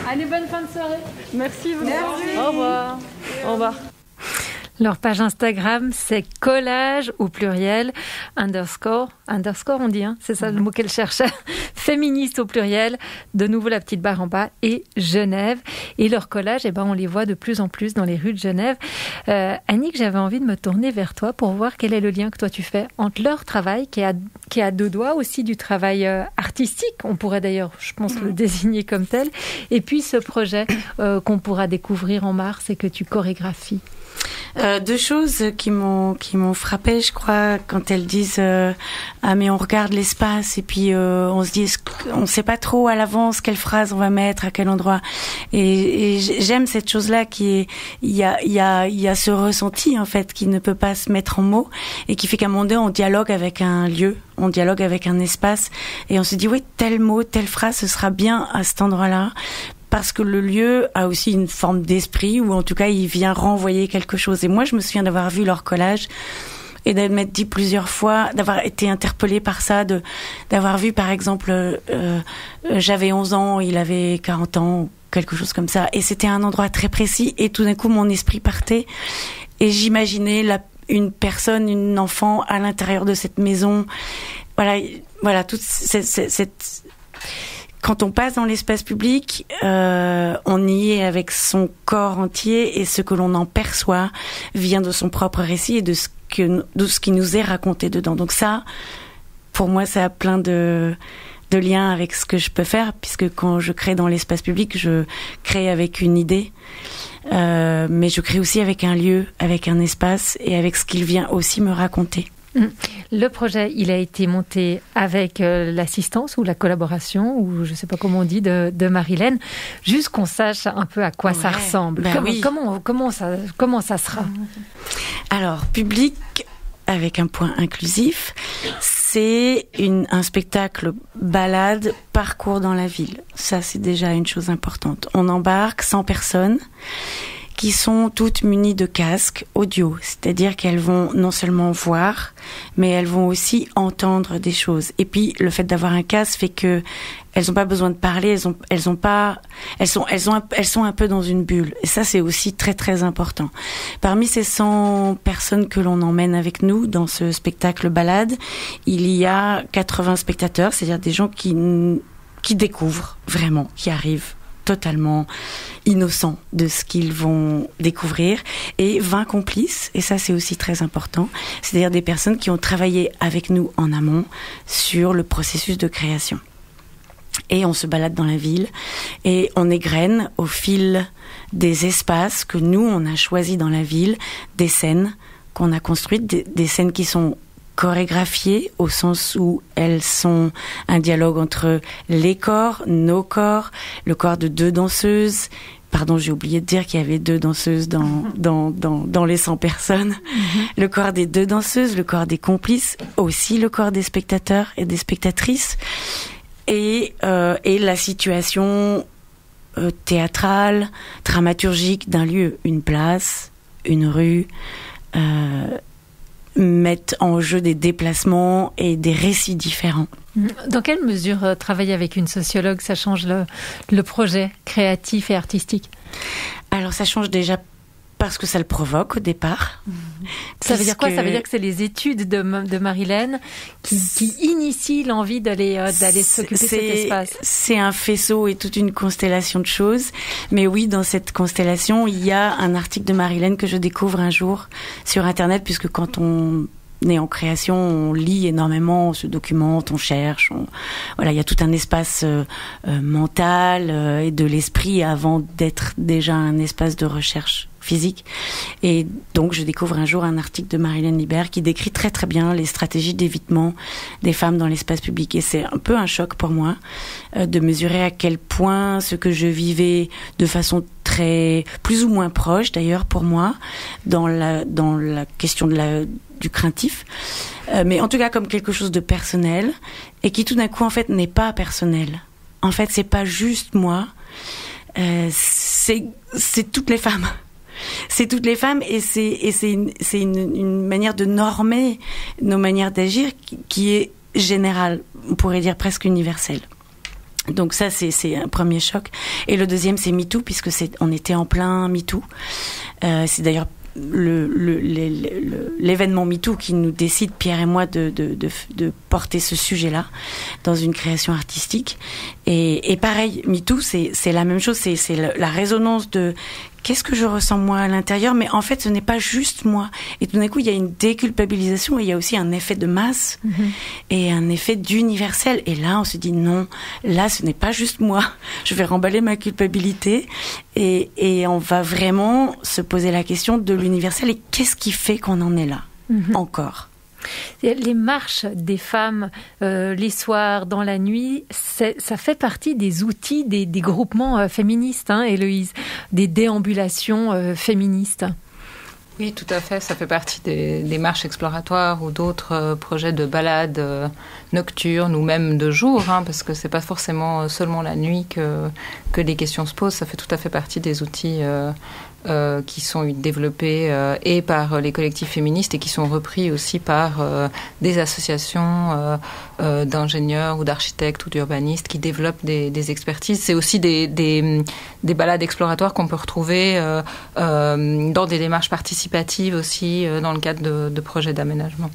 Allez, bonne fin de soirée. Merci beaucoup. Au revoir. Au revoir. Leur page Instagram, c'est collage au pluriel, underscore on dit, hein, c'est ça le mot qu'elle cherchait, féministe au pluriel, de nouveau la petite barre en bas, et Genève. Et leur collage, on les voit de plus en plus dans les rues de Genève. Annick, j'avais envie de me tourner vers toi pour voir quel est le lien que toi tu fais entre leur travail, qui est à deux doigts aussi du travail artistique, on pourrait d'ailleurs, je pense, le désigner comme tel, et puis ce projet qu'on pourra découvrir en mars et que tu chorégraphies. Deux choses qui m'ont frappée, je crois, quand elles disent ah mais on regarde l'espace et puis on se dit on sait pas trop à l'avance quelle phrase on va mettre à quel endroit, et j'aime cette chose-là qui est il y a ce ressenti en fait qui ne peut pas se mettre en mots et qui fait qu'à un moment donné on dialogue avec un lieu, on dialogue avec un espace et on se dit oui, tel mot, telle phrase ce sera bien à cet endroit-là. Parce que le lieu a aussi une forme d'esprit, ou en tout cas, il vient renvoyer quelque chose. Et moi, je me souviens d'avoir vu leur collage et de m'être dit plusieurs fois, d'avoir été interpellée par ça, d'avoir vu, par exemple, j'avais 11 ans, il avait 40 ans, quelque chose comme ça. Et c'était un endroit très précis. Et tout d'un coup, mon esprit partait. Et j'imaginais une personne, une enfant à l'intérieur de cette maison. Voilà, toute cette quand on passe dans l'espace public, on y est avec son corps entier et ce que l'on en perçoit vient de son propre récit et de ce qui nous est raconté dedans. Donc ça, pour moi, ça a plein de liens avec ce que je peux faire, puisque quand je crée dans l'espace public, je crée avec une idée, mais je crée aussi avec un lieu, avec un espace et avec ce qu'il vient aussi me raconter. Le projet, il a été monté avec l'assistance ou la collaboration, ou je ne sais pas comment on dit, de Marilène, juste qu'on sache un peu à quoi ça ressemble. Comment ça sera? Alors, public avec un point inclusif, c'est un spectacle balade, parcours dans la ville. Ça, c'est déjà une chose importante. On embarque 100 personnes qui sont toutes munies de casques audio, c'est-à-dire qu'elles vont non seulement voir, mais elles vont aussi entendre des choses. Et puis le fait d'avoir un casque fait que elles n'ont pas besoin de parler, elles sont un peu dans une bulle. Et ça, c'est aussi très très important. Parmi ces 100 personnes que l'on emmène avec nous dans ce spectacle balade, il y a 80 spectateurs, c'est-à-dire des gens qui découvrent vraiment, qui arrivent totalement innocents de ce qu'ils vont découvrir, et 20 complices, et ça c'est aussi très important, c'est-à-dire des personnes qui ont travaillé avec nous en amont sur le processus de création. Et on se balade dans la ville et on égrène au fil des espaces que nous on a choisis dans la ville, des scènes qu'on a construites, des scènes qui sont chorégraphiées au sens où elles sont un dialogue entre les corps, nos corps, le corps de 2 danseuses. Pardon, j'ai oublié de dire qu'il y avait 2 danseuses dans les 100 personnes. Le corps des 2 danseuses, le corps des complices, aussi le corps des spectateurs et des spectatrices. Et la situation théâtrale, dramaturgique d'un lieu, une place, une rue, mettent en jeu des déplacements et des récits différents. Dans quelle mesure travailler avec une sociologue, ça change le projet créatif et artistique? Alors ça change déjà parce que ça le provoque au départ. Ça veut dire quoi? Ça veut dire que c'est les études de Marilène qui initient l'envie d'aller s'occuper de cet espace. C'est un faisceau et toute une constellation de choses. Mais oui, dans cette constellation, il y a un article de Marilène que je découvre un jour sur Internet, puisque quand on est en création, on lit énormément, on se documente, on cherche. Voilà, il y a tout un espace mental et de l'esprit avant d'être déjà un espace de recherche physique. Et donc, je découvre un jour un article de Marilène Libert qui décrit très très bien les stratégies d'évitement des femmes dans l'espace public. Et c'est un peu un choc pour moi de mesurer à quel point ce que je vivais de façon plus ou moins proche d'ailleurs pour moi dans la question du craintif, mais en tout cas comme quelque chose de personnel et qui tout d'un coup en fait n'est pas personnel. En fait, c'est pas juste moi, c'est toutes les femmes. C'est toutes les femmes et c'est une manière de normer nos manières d'agir qui est générale, on pourrait dire presque universelle. Donc ça, c'est un premier choc. Et le deuxième, c'est MeToo, puisque on était en plein MeToo. C'est d'ailleurs l'événement MeToo qui nous décide, Pierre et moi, de porter ce sujet-là dans une création artistique. Et pareil, MeToo, c'est la même chose, c'est la résonance de qu'est-ce que je ressens moi à l'intérieur, mais en fait ce n'est pas juste moi. Et tout d'un coup il y a une déculpabilisation et il y a aussi un effet de masse et un effet d'universel. Et là on se dit non, là ce n'est pas juste moi, je vais remballer ma culpabilité et on va vraiment se poser la question de l'universel et qu'est-ce qui fait qu'on en est là encore. Les marches des femmes les soirs, dans la nuit, ça fait partie des outils des groupements féministes, hein, Héloïse, des déambulations féministes. Oui, tout à fait. Ça fait partie des marches exploratoires ou d'autres projets de balades nocturnes ou même de jour, hein, parce que c'est pas forcément seulement la nuit que les questions se posent. Ça fait tout à fait partie des outils qui sont développés et par les collectifs féministes et qui sont repris aussi par des associations d'ingénieurs ou d'architectes ou d'urbanistes qui développent des expertises. C'est aussi des balades exploratoires qu'on peut retrouver dans des démarches participatives aussi dans le cadre de projets d'aménagement.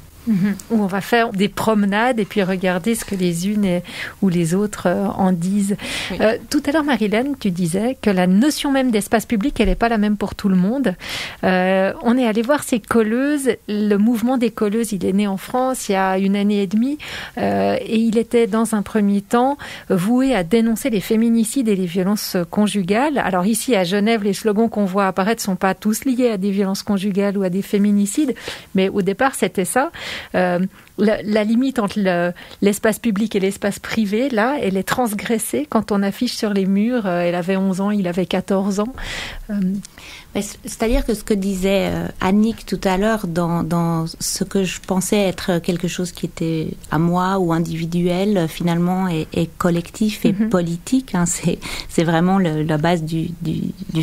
Où on va faire des promenades et puis regarder ce que les unes ou les autres en disent. Oui. Tout à l'heure, Marilène, tu disais que la notion même d'espace public, elle n'est pas la même pour tout le monde. On est allé voir ces colleuses. Le mouvement des colleuses, il est né en France il y a 1 année et demie et il était dans un premier temps voué à dénoncer les féminicides et les violences conjugales. Alors ici, à Genève, les slogans qu'on voit apparaître ne sont pas tous liés à des violences conjugales ou à des féminicides, mais au départ, c'était ça. La limite entre l'espace public et l'espace privé, là, elle est transgressée quand on affiche sur les murs. Elle avait 11 ans, il avait 14 ans. C'est-à-dire que ce que disait Annick tout à l'heure dans ce que je pensais être quelque chose qui était à moi ou individuel, finalement est collectif et politique, hein, c'est vraiment la base du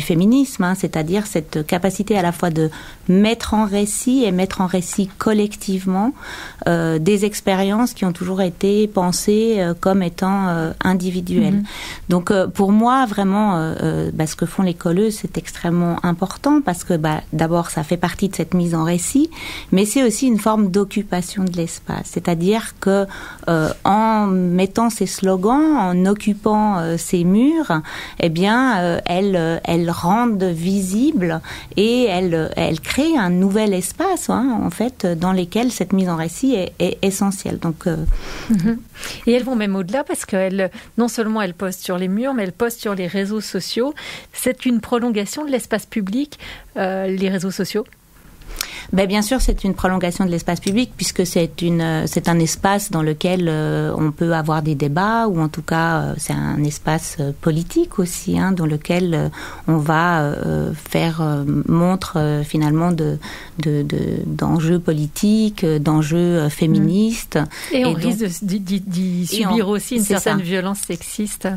féminisme, hein, c'est-à-dire cette capacité à la fois de mettre en récit et mettre en récit collectivement des expériences qui ont toujours été pensées comme étant individuelles. Donc pour moi vraiment ce que font les colleuses, c'est extrêmement important parce que d'abord ça fait partie de cette mise en récit, mais c'est aussi une forme d'occupation de l'espace, c'est-à-dire que en mettant ces slogans, en occupant ces murs, eh bien elles rendent visible et elles créent un nouvel espace, hein, en fait, dans lequel cette mise en récit est essentielle. Donc et elles vont même au-delà parce qu'elles non seulement elles postent sur les murs, mais elles postent sur les réseaux sociaux. C'est une prolongation de l'espace public, les réseaux sociaux. Bien sûr, c'est une prolongation de l'espace public puisque c'est un espace dans lequel on peut avoir des débats ou en tout cas c'est un espace politique aussi, hein, dans lequel on va faire montre finalement d'enjeux politiques, d'enjeux féministes. Et on risque d'y subir aussi une certaine violence sexiste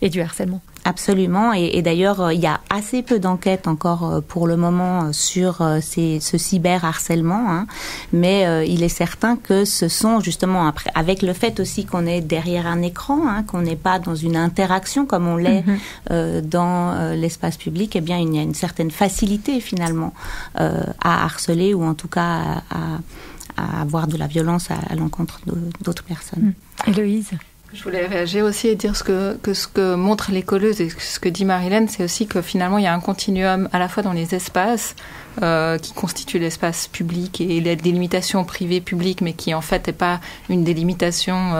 et du harcèlement. Absolument, et d'ailleurs il y a assez peu d'enquêtes encore pour le moment sur ce cyberharcèlement, hein, mais il est certain que ce sont justement avec le fait aussi qu'on est derrière un écran, hein, qu'on n'est pas dans une interaction comme on l'est dans l'espace public, eh bien il y a une certaine facilité finalement à harceler ou en tout cas à avoir de la violence à l'encontre d'autres personnes. Héloïse. Je voulais réagir aussi et dire ce que montrent les colleuses et ce que dit Marilène, c'est aussi que finalement il y a un continuum à la fois dans les espaces qui constituent l'espace public et les délimitations privées-publiques, mais qui en fait n'est pas une délimitation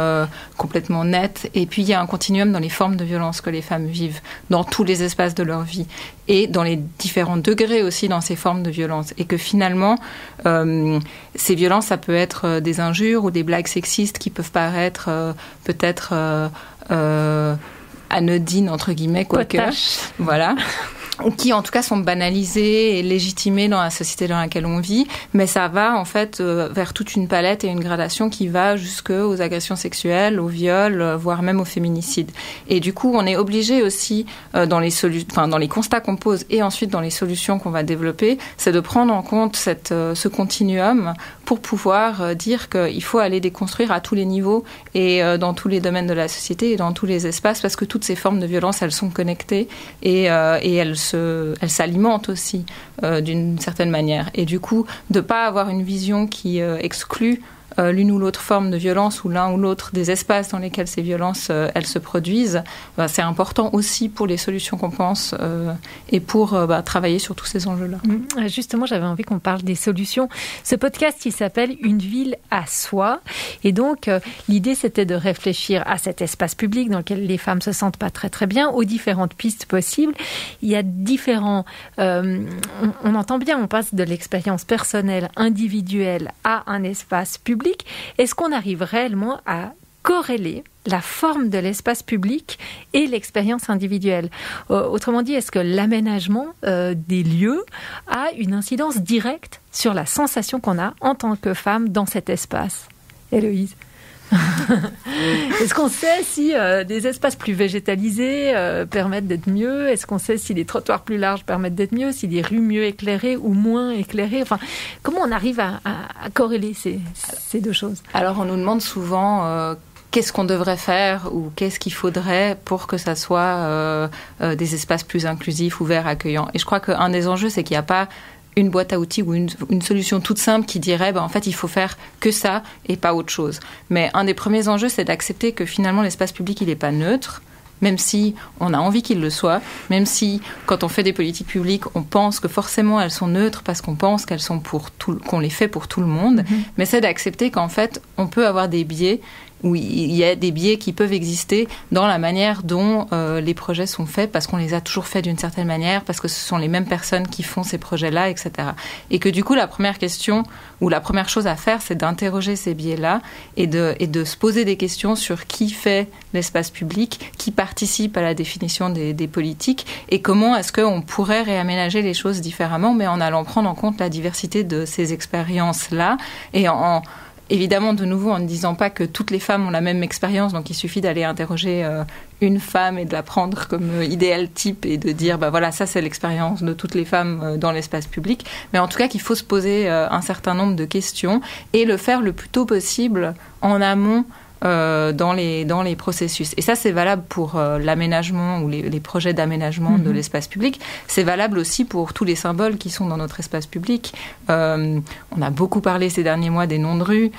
complètement nette. Et puis il y a un continuum dans les formes de violence que les femmes vivent dans tous les espaces de leur vie et dans les différents degrés aussi dans ces formes de violence. Et que finalement, ces violences, ça peut être des injures ou des blagues sexistes qui peuvent paraître peut-être anodines, entre guillemets, quoique. Voilà. qui en tout cas sont banalisées et légitimées dans la société dans laquelle on vit, mais ça va en fait vers toute une palette et une gradation qui va jusqu'aux agressions sexuelles, aux viols, voire même au féminicide. Et du coup, on est obligé aussi dans les constats qu'on pose et ensuite dans les solutions qu'on va développer, c'est de prendre en compte ce continuum pour pouvoir dire qu'il faut aller déconstruire à tous les niveaux et dans tous les domaines de la société et dans tous les espaces, parce que toutes ces formes de violence, elles sont connectées et elles s'alimentent aussi d'une certaine manière. Et du coup, de ne pas avoir une vision qui exclut l'une ou l'autre forme de violence ou l'un ou l'autre des espaces dans lesquels ces violences elles se produisent, c'est important aussi pour les solutions qu'on pense et pour travailler sur tous ces enjeux-là. Justement, j'avais envie qu'on parle des solutions. Ce podcast, il s'appelle « Une ville à soi ». Et donc, l'idée, c'était de réfléchir à cet espace public dans lequel les femmes se sentent pas très très bien, aux différentes pistes possibles. Il y a différents... on entend bien, on passe de l'expérience personnelle, individuelle, à un espace public. Est-ce qu'on arrive réellement à corréler la forme de l'espace public et l'expérience individuelle? Autrement dit, est-ce que l'aménagement des lieux a une incidence directe sur la sensation qu'on a en tant que femme dans cet espace? Héloïse? Est-ce qu'on sait si des espaces plus végétalisés permettent d'être mieux? Est-ce qu'on sait si des trottoirs plus larges permettent d'être mieux? Si des rues mieux éclairées ou moins éclairées? Enfin, comment on arrive à corréler ces deux choses? Alors, on nous demande souvent... qu'est-ce qu'on devrait faire ou qu'est-ce qu'il faudrait pour que ça soit des espaces plus inclusifs, ouverts, accueillants. Et je crois qu'un des enjeux, c'est qu'il n'y a pas une boîte à outils ou une solution toute simple qui dirait en fait il faut faire que ça et pas autre chose. Mais un des premiers enjeux, c'est d'accepter que finalement l'espace public il n'est pas neutre, même si on a envie qu'il le soit, même si quand on fait des politiques publiques on pense que forcément elles sont neutres parce qu'on pense qu'elles sont qu'on les fait pour tout le monde, mais c'est d'accepter qu'en fait on peut avoir des biais, où il y a des biais qui peuvent exister dans la manière dont les projets sont faits, parce qu'on les a toujours faits d'une certaine manière, parce que ce sont les mêmes personnes qui font ces projets-là, etc. Et que du coup, la première question, ou la première chose à faire, c'est d'interroger ces biais-là et de se poser des questions sur qui fait l'espace public, qui participe à la définition des politiques, et comment est-ce qu'on pourrait réaménager les choses différemment, mais en allant prendre en compte la diversité de ces expériences-là, et évidemment, de nouveau, en ne disant pas que toutes les femmes ont la même expérience, donc il suffit d'aller interroger une femme et de la prendre comme idéal type et de dire, voilà, ça c'est l'expérience de toutes les femmes dans l'espace public. Mais en tout cas, qu'il faut se poser un certain nombre de questions et le faire le plus tôt possible en amont dans les processus. Et ça, c'est valable pour l'aménagement ou les projets d'aménagement de l'espace public. C'est valable aussi pour tous les symboles qui sont dans notre espace public. On a beaucoup parlé ces derniers mois des noms de rue,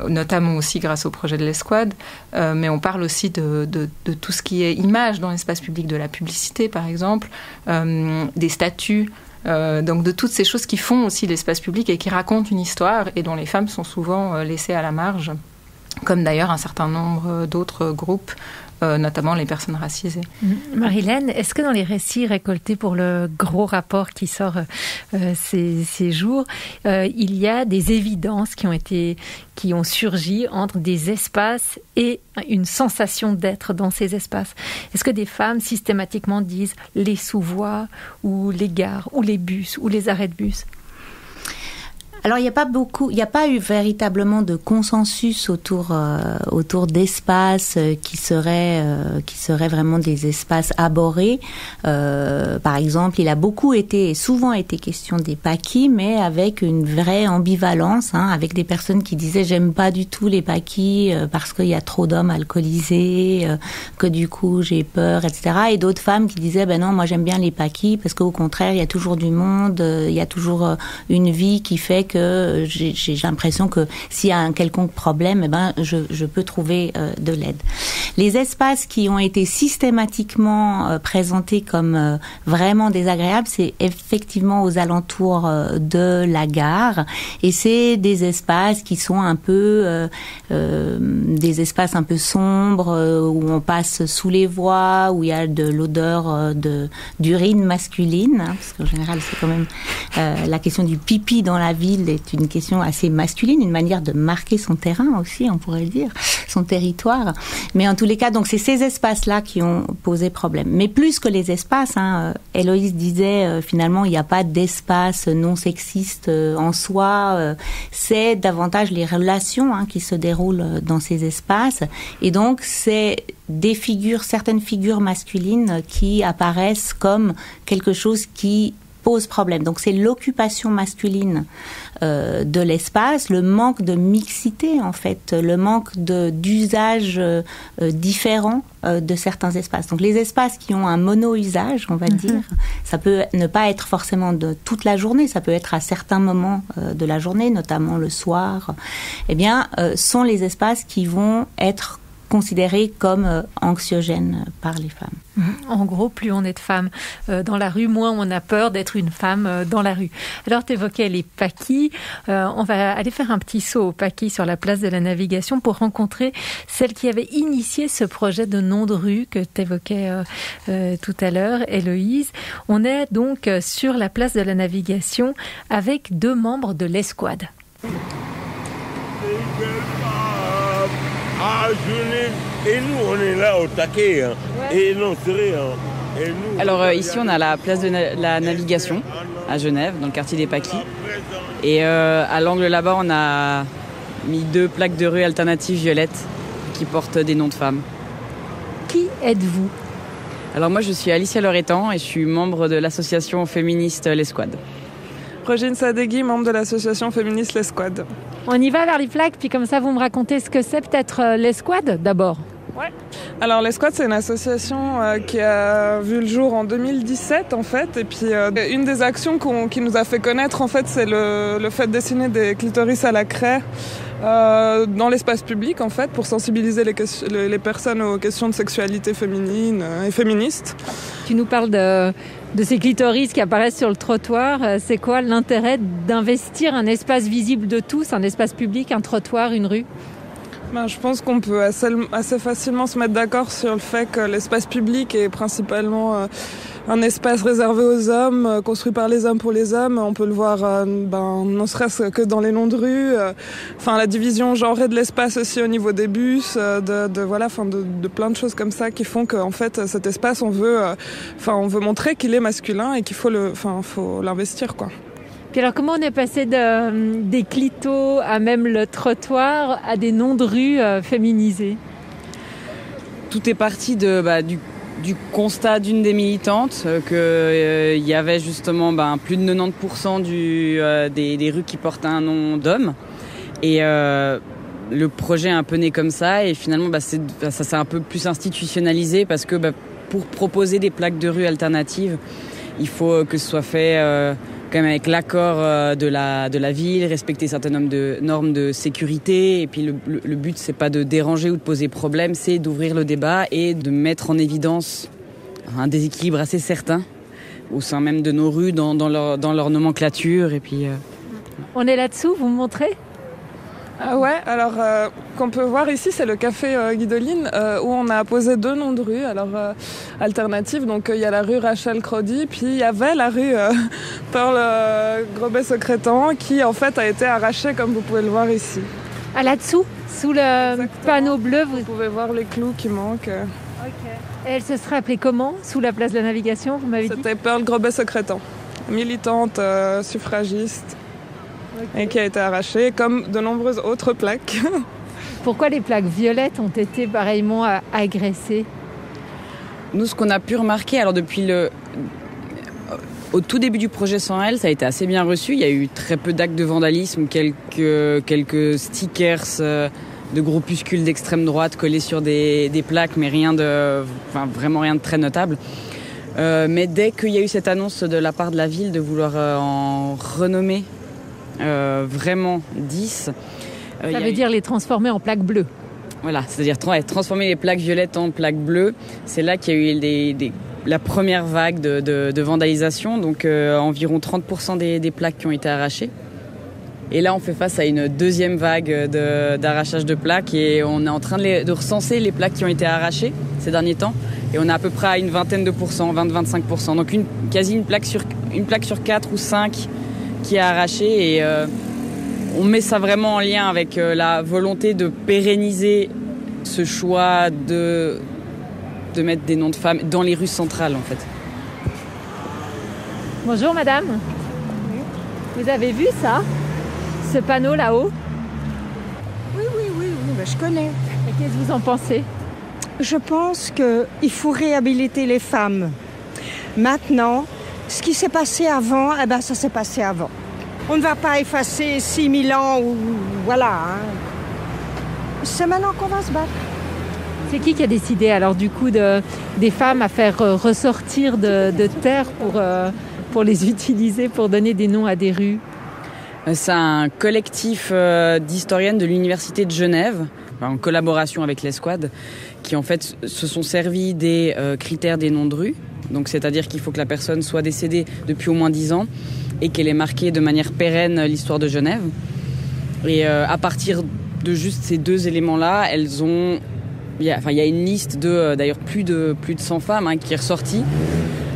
notamment aussi grâce au projet de l'Escouade, mais on parle aussi de tout ce qui est image dans l'espace public, de la publicité par exemple, des statues, donc de toutes ces choses qui font aussi l'espace public et qui racontent une histoire et dont les femmes sont souvent laissées à la marge, comme d'ailleurs un certain nombre d'autres groupes, notamment les personnes racisées. Marilène, est-ce que dans les récits récoltés pour le gros rapport qui sort ces jours, il y a des évidences qui ont surgi entre des espaces et une sensation d'être dans ces espaces? Est-ce que des femmes systématiquement disent les sous-voies ou les gares ou les bus ou les arrêts de bus? Alors il n'y a pas eu véritablement de consensus autour d'espaces qui seraient vraiment des espaces abhorrés. Par exemple, il a souvent été question des paquis, mais avec une vraie ambivalence, avec des personnes qui disaient j'aime pas du tout les paquis parce qu'il y a trop d'hommes alcoolisés, que du coup j'ai peur, etc. Et d'autres femmes qui disaient non, moi j'aime bien les paquis parce qu'au contraire il y a toujours du monde, il y a toujours une vie qui fait que j'ai l'impression que s'il y a un quelconque problème, je peux trouver de l'aide. Les espaces qui ont été systématiquement présentés comme vraiment désagréables, c'est effectivement aux alentours de la gare, et c'est des espaces qui sont un peu des espaces un peu sombres où on passe sous les voies, où il y a de l'odeur d'urine masculine, parce qu'en général c'est quand même la question du pipi dans la ville ville est une question assez masculine, une manière de marquer son terrain aussi, on pourrait dire, son territoire. Mais en tous les cas, donc c'est ces espaces-là qui ont posé problème. Mais plus que les espaces, Héloïse disait finalement il n'y a pas d'espace non sexiste en soi. C'est davantage les relations qui se déroulent dans ces espaces. Et donc c'est certaines figures masculines qui apparaissent comme quelque chose qui pose problème. Donc c'est l'occupation masculine de l'espace, le manque de mixité en fait, le manque d'usage différent de certains espaces. Donc les espaces qui ont un mono-usage, on va dire, ça peut ne pas être forcément de toute la journée, ça peut être à certains moments de la journée, notamment le soir, sont les espaces qui vont être considérés comme anxiogènes par les femmes. En gros, plus on est de femmes dans la rue, moins on a peur d'être une femme dans la rue. Alors, tu évoquais les paquis. On va aller faire un petit saut au paquis sur la place de la Navigation pour rencontrer celle qui avait initié ce projet de nom de rue que tu évoquais tout à l'heure, Héloïse. On est donc sur la place de la Navigation avec 2 membres de l'escouade. Et nous, on est là au taquet. Et non, c'est vrai. Et nous, alors ici, on a la place de la Navigation à Genève, dans le quartier des Paquis. Et à l'angle là-bas, on a mis 2 plaques de rue alternatives violettes qui portent des noms de femmes. Qui êtes-vous ? Alors moi, je suis Alicia Loretan et je suis membre de l'association féministe l'Escouade. Rogine Sadeghi, membre de l'association féministe l'Escouade. On y va vers les plaques, puis comme ça, vous me racontez ce que c'est peut-être l'Escouade d'abord. Ouais. Alors l'Escouade, c'est une association qui a vu le jour en 2017 en fait. Et puis une des actions qui nous a fait connaître en fait, c'est le fait de dessiner des clitoris à la craie dans l'espace public en fait, pour sensibiliser les personnes aux questions de sexualité féminine et féministe. Tu nous parles de ces clitoris qui apparaissent sur le trottoir. C'est quoi l'intérêt d'investir un espace visible de tous, un espace public, un trottoir, une rue ? Je pense qu'on peut assez facilement se mettre d'accord sur le fait que l'espace public est principalement un espace réservé aux hommes, construit par les hommes pour les hommes. On peut le voir ne serait-ce que dans les noms de rue. La division genrée de l'espace aussi au niveau des bus, de plein de choses comme ça qui font qu'en fait cet espace on veut montrer qu'il est masculin et qu'il faut l'investir quoi. Puis alors, comment on est passé des clitos à même le trottoir à des noms de rue féminisés ? Tout est parti du constat d'une des militantes qu'il y avait justement plus de 90% des rues qui portent un nom d'homme. Et le projet est un peu né comme ça. Et finalement, ça s'est un peu plus institutionnalisé parce que pour proposer des plaques de rue alternatives, il faut que ce soit fait... quand même avec l'accord de la ville, respecter certaines normes de sécurité. Et puis le but, c'est pas de déranger ou de poser problème, c'est d'ouvrir le débat et de mettre en évidence un déséquilibre assez certain au sein même de nos rues, dans leur nomenclature. Et puis, On est là-dessous, vous me montrez ? Ouais, alors qu'on peut voir ici, c'est le café Guidoline où on a posé 2 noms de rue alternatives. Donc il y a la rue Rachel Crody, puis il y avait la rue Pearl Grobet-Secrétan qui en fait a été arrachée comme vous pouvez le voir ici. Ah, là-dessous, sous le Exactement. panneau bleu. Vous pouvez voir les clous qui manquent. Et elle se serait appelée comment, sous la place de la Navigation, vous m'avez dit ? C'était Pearl Grobet-Secrétan, militante suffragiste. Okay. Et qui a été arrachée, comme de nombreuses autres plaques. Pourquoi les plaques violettes ont été pareillement agressées ? Nous, ce qu'on a pu remarquer, alors au tout début du projet Sans Elle, ça a été assez bien reçu. Il y a eu très peu d'actes de vandalisme, quelques stickers de groupuscules d'extrême droite collés sur des plaques, mais vraiment rien de très notable. Mais dès qu'il y a eu cette annonce de la part de la ville de vouloir en renommer vraiment 10. Ça veut dire les transformer en plaques bleues. Voilà, c'est-à-dire transformer les plaques violettes en plaques bleues. C'est là qu'il y a eu la première vague de vandalisation, donc environ 30% des plaques qui ont été arrachées. Et là, on fait face à une deuxième vague d'arrachage de plaques et on est en train de recenser les plaques qui ont été arrachées ces derniers temps. Et on est à peu près à une vingtaine de pourcents, 20-25%. Donc quasi une plaque sur 4 ou 5 qui est arrachée et on met ça vraiment en lien avec la volonté de pérenniser ce choix de mettre des noms de femmes dans les rues centrales, en fait. Bonjour madame. Vous avez vu ça? Ce panneau là-haut? Oui, je connais. Et qu'est-ce que vous en pensez? Je pense qu'il faut réhabiliter les femmes. Maintenant, ce qui s'est passé avant, ça s'est passé avant. On ne va pas effacer 6000 ans ou voilà. C'est maintenant qu'on va se battre. C'est qui a décidé alors du coup des femmes à faire ressortir de terre pour les utiliser pour donner des noms à des rues? C'est un collectif d'historiennes de l'Université de Genève, en collaboration avec l'Escouade, qui en fait se sont servis des critères des noms de rue. Donc c'est-à-dire qu'il faut que la personne soit décédée depuis au moins 10 ans et qu'elle ait marqué de manière pérenne l'histoire de Genève. Et à partir de juste ces deux éléments-là, il y a une liste de d'ailleurs plus de 100 femmes qui est ressortie.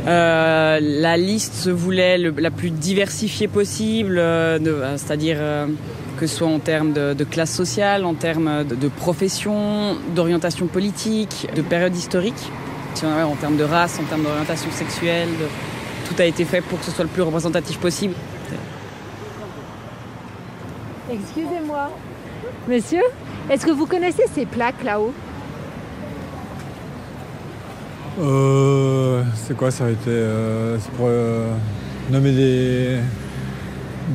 La liste se voulait la plus diversifiée possible, c'est-à-dire que ce soit en termes de classe sociale, en termes de profession, d'orientation politique, de période historique, en termes de race, en termes d'orientation sexuelle. Tout a été fait pour que ce soit le plus représentatif possible. Excusez-moi. Monsieur, est-ce que vous connaissez ces plaques là-haut? C'est quoi ça a été c'est pour nommer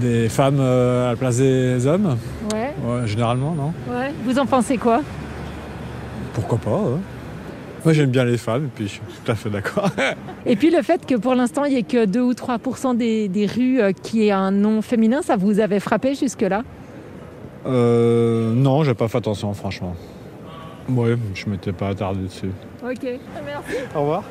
des femmes à la place des hommes? Ouais. Généralement, non? Ouais. Vous en pensez quoi? Pourquoi pas, ouais. Moi j'aime bien les femmes et puis je suis tout à fait d'accord. Et puis le fait que pour l'instant il n'y ait que 2 ou 3% des rues qui aient un nom féminin, ça vous avait frappé jusque-là? Non, j'ai pas fait attention franchement. Ouais, je m'étais pas attardé dessus. Ok, merci. Au revoir.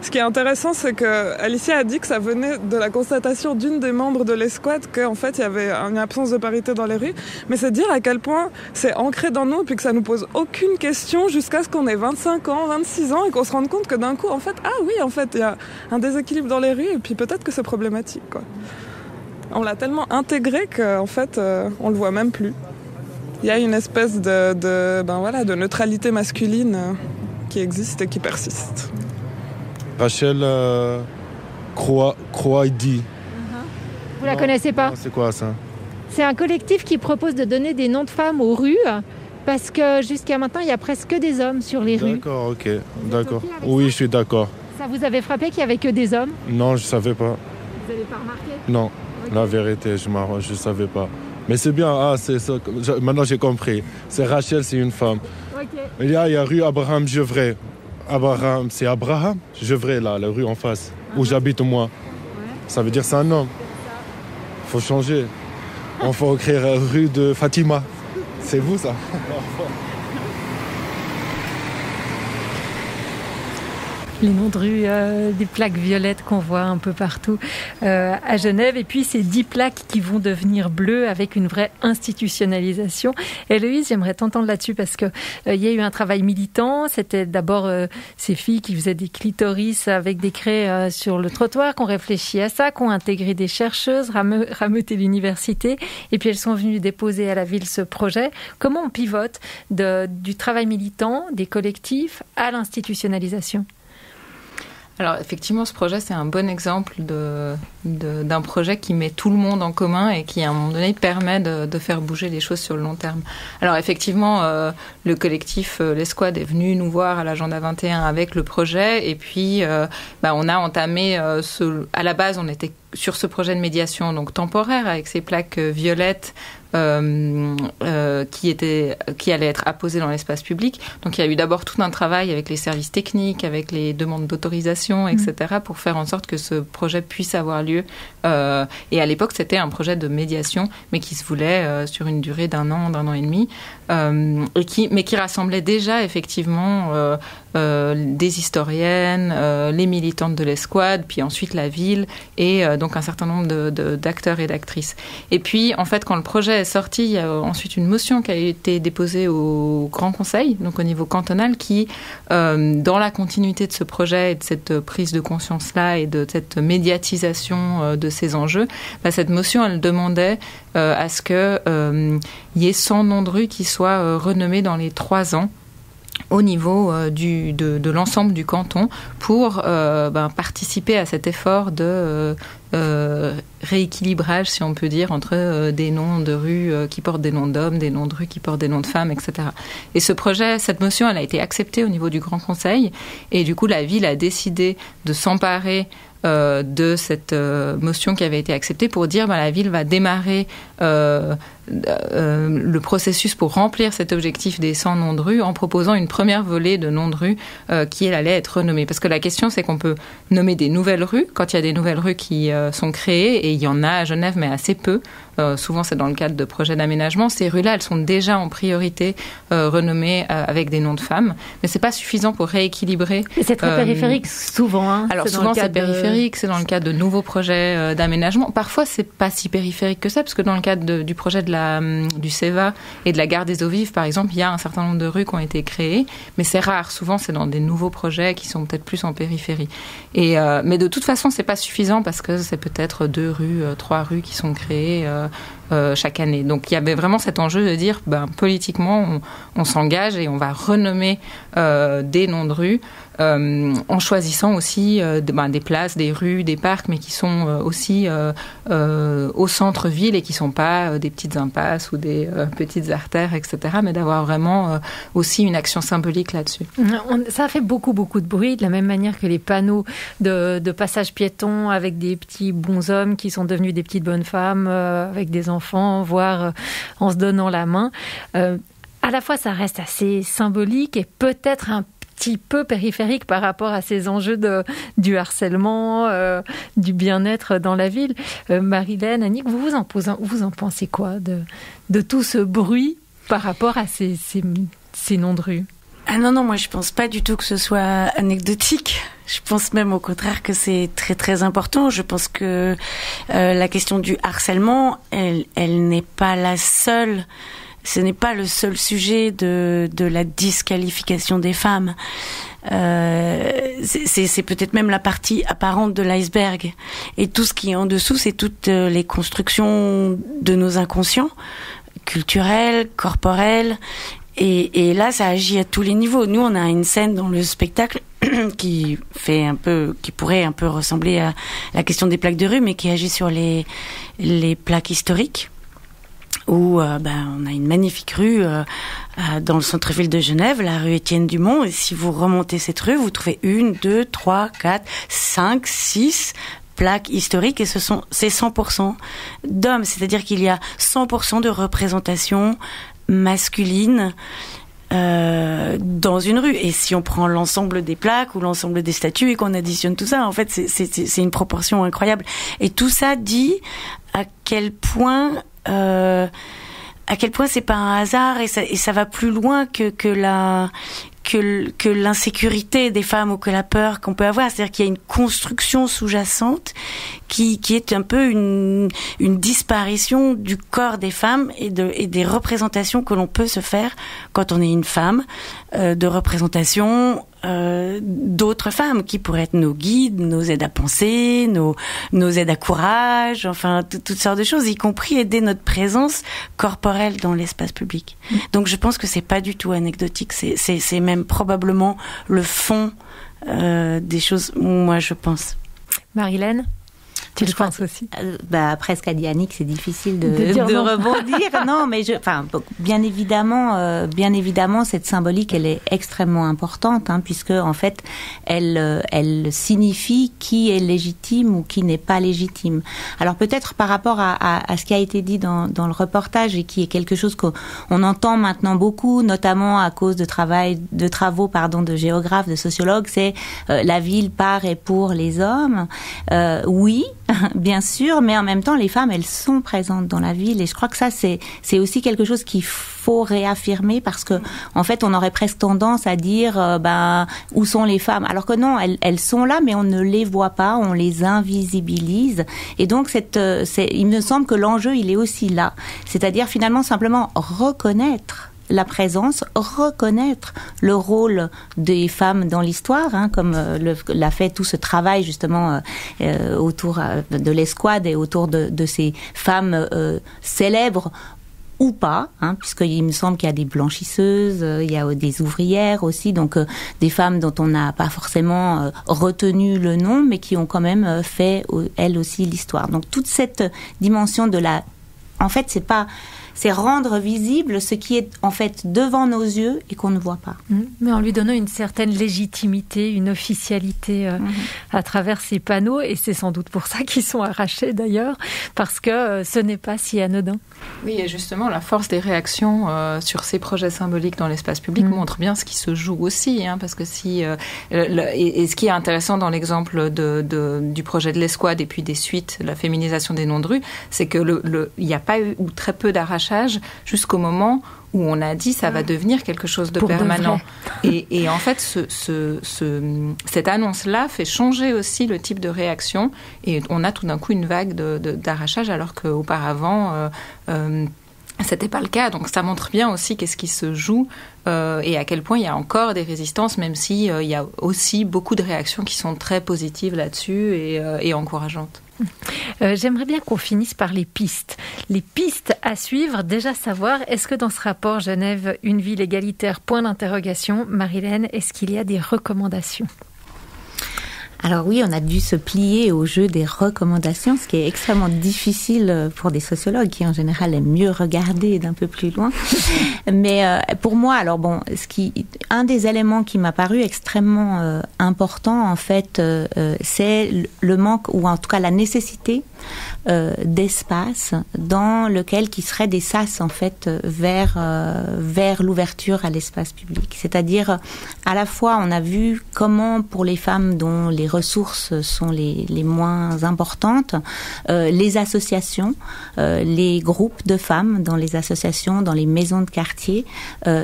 Ce qui est intéressant, c'est que Alicia a dit que ça venait de la constatation d'une des membres de l'Escouade qu'en fait il y avait une absence de parité dans les rues. Mais c'est dire à quel point c'est ancré dans nous et puis que ça nous pose aucune question jusqu'à ce qu'on ait 25 ans, 26 ans et qu'on se rende compte que d'un coup, en fait, il y a un déséquilibre dans les rues et puis peut-être que c'est problématique, quoi. On l'a tellement intégré qu'en fait, on le voit même plus. Il y a une espèce de neutralité masculine qui existe et qui persiste. Rachel Croidi. Vous la connaissez pas? C'est quoi ça? C'est un collectif qui propose de donner des noms de femmes aux rues parce que jusqu'à maintenant, il y a presque que des hommes sur les rues. D'accord, ok. D'accord. Oui, je suis d'accord. Ça vous avait frappé qu'il y avait que des hommes? Non, je savais pas. Vous n'avez pas remarqué? Non, okay. La vérité, je savais pas. Mais c'est bien, c'est ça. Maintenant j'ai compris. C'est Rachel, c'est une femme. Okay. Il y a rue Abraham Gevray. C'est Abraham Gevray, là, la rue en face, où j'habite moi. Ouais. Ça veut dire c'est un homme. Faut changer. On faut écrire rue de Fatima. C'est vous, ça? Les noms de rue, des plaques violettes qu'on voit un peu partout à Genève. Et puis ces 10 plaques qui vont devenir bleues avec une vraie institutionnalisation. Héloïse, j'aimerais t'entendre là-dessus parce que il y a eu un travail militant. C'était d'abord ces filles qui faisaient des clitoris avec des craies sur le trottoir, qu'on réfléchit à ça, qu'on intégré des chercheuses, Rameut et l'université. Et puis elles sont venues déposer à la ville ce projet. Comment on pivote du travail militant, des collectifs, à l'institutionnalisation? Alors effectivement, ce projet, c'est un bon exemple d'un projet qui met tout le monde en commun et qui, à un moment donné, permet de faire bouger les choses sur le long terme. Alors effectivement, le collectif l'Escouade est venu nous voir à l'Agenda 21 avec le projet et puis on a entamé à la base, on était sur ce projet de médiation donc temporaire avec ces plaques violettes qui allait être apposé dans l'espace public. Donc il y a eu d'abord tout un travail avec les services techniques, avec les demandes d'autorisation, etc., pour faire en sorte que ce projet puisse avoir lieu. Et à l'époque, c'était un projet de médiation, mais qui se voulait sur une durée d'un an et demi, mais qui rassemblait déjà effectivement des historiennes, les militantes de l'escouade, puis ensuite la ville et donc un certain nombre d'acteurs et d'actrices. Et puis, en fait, quand le projet est sorti, il y a ensuite une motion qui a été déposée au Grand Conseil, donc au niveau cantonal, qui, dans la continuité de ce projet et de cette prise de conscience-là et de cette médiatisation de ces enjeux, cette motion, elle demandait à ce qu'il y ait 100 noms de rues qui soient renommés dans les 3 ans au niveau de l'ensemble du canton pour participer à cet effort de rééquilibrage, si on peut dire, entre des noms de rues qui portent des noms d'hommes, des noms de rues qui portent des noms de femmes, etc. Et ce projet, cette motion, elle a été acceptée au niveau du Grand Conseil et du coup, la ville a décidé de s'emparer de cette motion qui avait été acceptée pour dire la ville va démarrer le processus pour remplir cet objectif des 100 noms de rue en proposant une première volée de noms de rue qui, elle, allait être renommée. Parce que la question, c'est qu'on peut nommer des nouvelles rues quand il y a des nouvelles rues qui sont créées, et il y en a à Genève, mais assez peu. Souvent, c'est dans le cadre de projets d'aménagement. Ces rues-là, elles sont déjà en priorité renommées avec des noms de femmes, mais c'est pas suffisant pour rééquilibrer. Et c'est très périphérique, souvent. Hein. Alors souvent, c'est périphérique, c'est dans le cadre de nouveaux projets d'aménagement. Parfois, c'est pas si périphérique que ça, parce que dans le cadre du projet du CEVA et de la gare des eaux vives, par exemple, il y a un certain nombre de rues qui ont été créées, mais c'est rare. Souvent, c'est dans des nouveaux projets qui sont peut-être plus en périphérie. Mais de toute façon, c'est pas suffisant parce que c'est peut-être 2 rues, 3 rues qui sont créées chaque année. Donc, il y avait vraiment cet enjeu de dire, politiquement, on s'engage et on va renommer des noms de rues en choisissant aussi des places, des rues, des parcs, mais qui sont aussi au centre-ville et qui ne sont pas des petites impasses ou des petites artères, etc., mais d'avoir vraiment aussi une action symbolique là-dessus. Ça fait beaucoup de bruit, de la même manière que les panneaux de passage piéton avec des petits bonshommes qui sont devenus des petites bonnes femmes avec des enfants, voire en se donnant la main. À la fois, ça reste assez symbolique et peut-être un petit peu périphérique par rapport à ces enjeux du harcèlement, du bien-être dans la ville. Marilène, Annick, vous en pensez quoi de tout ce bruit par rapport à ces noms de rue? Ah non, moi je pense pas du tout que ce soit anecdotique. Je pense même au contraire que c'est très très important. Je pense que la question du harcèlement, elle n'est pas la seule. Ce n'est pas le seul sujet de la disqualification des femmes. C'est peut-être même la partie apparente de l'iceberg. Et tout ce qui est en dessous, c'est toutes les constructions de nos inconscients, culturels, corporels. Et là, ça agit à tous les niveaux. Nous, on a une scène dans le spectacle qui pourrait un peu ressembler à la question des plaques de rue, mais qui agit sur les plaques historiques. Où on a une magnifique rue dans le centre-ville de Genève, la rue Étienne Dumont, et si vous remontez cette rue, vous trouvez 1, 2, 3, 4, 5, 6 plaques historiques, et c'est 100% d'hommes, c'est-à-dire qu'il y a 100% de représentation masculine dans une rue. Et si on prend l'ensemble des plaques ou l'ensemble des statues et qu'on additionne tout ça, en fait, c'est une proportion incroyable. Et tout ça dit à quel point c'est pas un hasard, et ça va plus loin que l'insécurité des femmes ou que la peur qu'on peut avoir. C'est-à-dire qu'il y a une construction sous-jacente qui est un peu une disparition du corps des femmes et des représentations que l'on peut se faire quand on est une femme, de représentation d'autres femmes qui pourraient être nos guides, nos aides à penser, nos aides à courage, enfin toutes sortes de choses, y compris aider notre présence corporelle dans l'espace public. Donc je pense que c'est pas du tout anecdotique, c'est même probablement le fond des choses, moi je pense. Marilène, tu le penses aussi? Après ce qu'a dit Annick, c'est difficile de rebondir. Non, mais bien évidemment, cette symbolique, elle est extrêmement importante, puisque en fait, elle signifie qui est légitime ou qui n'est pas légitime. Alors peut-être par rapport à ce qui a été dit dans le reportage et qui est quelque chose qu'on entend maintenant beaucoup, notamment à cause de travaux de géographes, de sociologues, c'est la ville par et pour les hommes. Oui. bien sûr, mais en même temps, les femmes, elles sont présentes dans la ville, et je crois que ça, c'est aussi quelque chose qu'il faut réaffirmer, parce que en fait, on aurait presque tendance à dire, où sont les femmes? Alors que non, elles sont là, mais on ne les voit pas, on les invisibilise, et donc il me semble que l'enjeu, il est aussi là, c'est-à-dire finalement simplement reconnaître la présence, reconnaître le rôle des femmes dans l'histoire, comme l'a fait tout ce travail justement autour de l'escouade et autour de ces femmes célèbres ou pas, puisqu'il me semble qu'il y a des blanchisseuses, il y a des ouvrières aussi, donc des femmes dont on n'a pas forcément retenu le nom, mais qui ont quand même fait elles aussi l'histoire. Donc toute cette dimension en fait, c'est rendre visible ce qui est en fait devant nos yeux et qu'on ne voit pas. Mais en lui donnant une certaine légitimité, une officialité à travers ces panneaux, et c'est sans doute pour ça qu'ils sont arrachés d'ailleurs, parce que ce n'est pas si anodin. Oui, et justement, la force des réactions sur ces projets symboliques dans l'espace public montre bien ce qui se joue aussi, parce que et ce qui est intéressant dans l'exemple du projet de l'escouade et puis des suites, la féminisation des noms de rue, c'est que il n'y a pas eu ou très peu d'arrachage jusqu'au moment où on a dit ça va devenir quelque chose de permanent. Et en fait, cette annonce-là fait changer aussi le type de réaction, et on a tout d'un coup une vague d'arrachage, alors qu'auparavant, c'était pas le cas. Donc ça montre bien aussi qu'est-ce qui se joue et à quel point il y a encore des résistances, même si il y a aussi beaucoup de réactions qui sont très positives là-dessus et encourageantes. J'aimerais bien qu'on finisse par les pistes. Les pistes à suivre, déjà savoir, est-ce que dans ce rapport Genève, une ville égalitaire, point d'interrogation, Marie-Hélène, est-ce qu'il y a des recommandations ? Alors oui, on a dû se plier au jeu des recommandations, ce qui est extrêmement difficile pour des sociologues qui en général aiment mieux regarder d'un peu plus loin. Mais pour moi, alors bon, un des éléments qui m'a paru extrêmement important en fait, c'est le manque, ou en tout cas la nécessité d'espace dans lequel qui seraient des sas en fait vers l'ouverture à l'espace public. C'est-à-dire à la fois on a vu comment pour les femmes dont les ressources sont les moins importantes, les associations, les groupes de femmes dans les associations, dans les maisons de quartier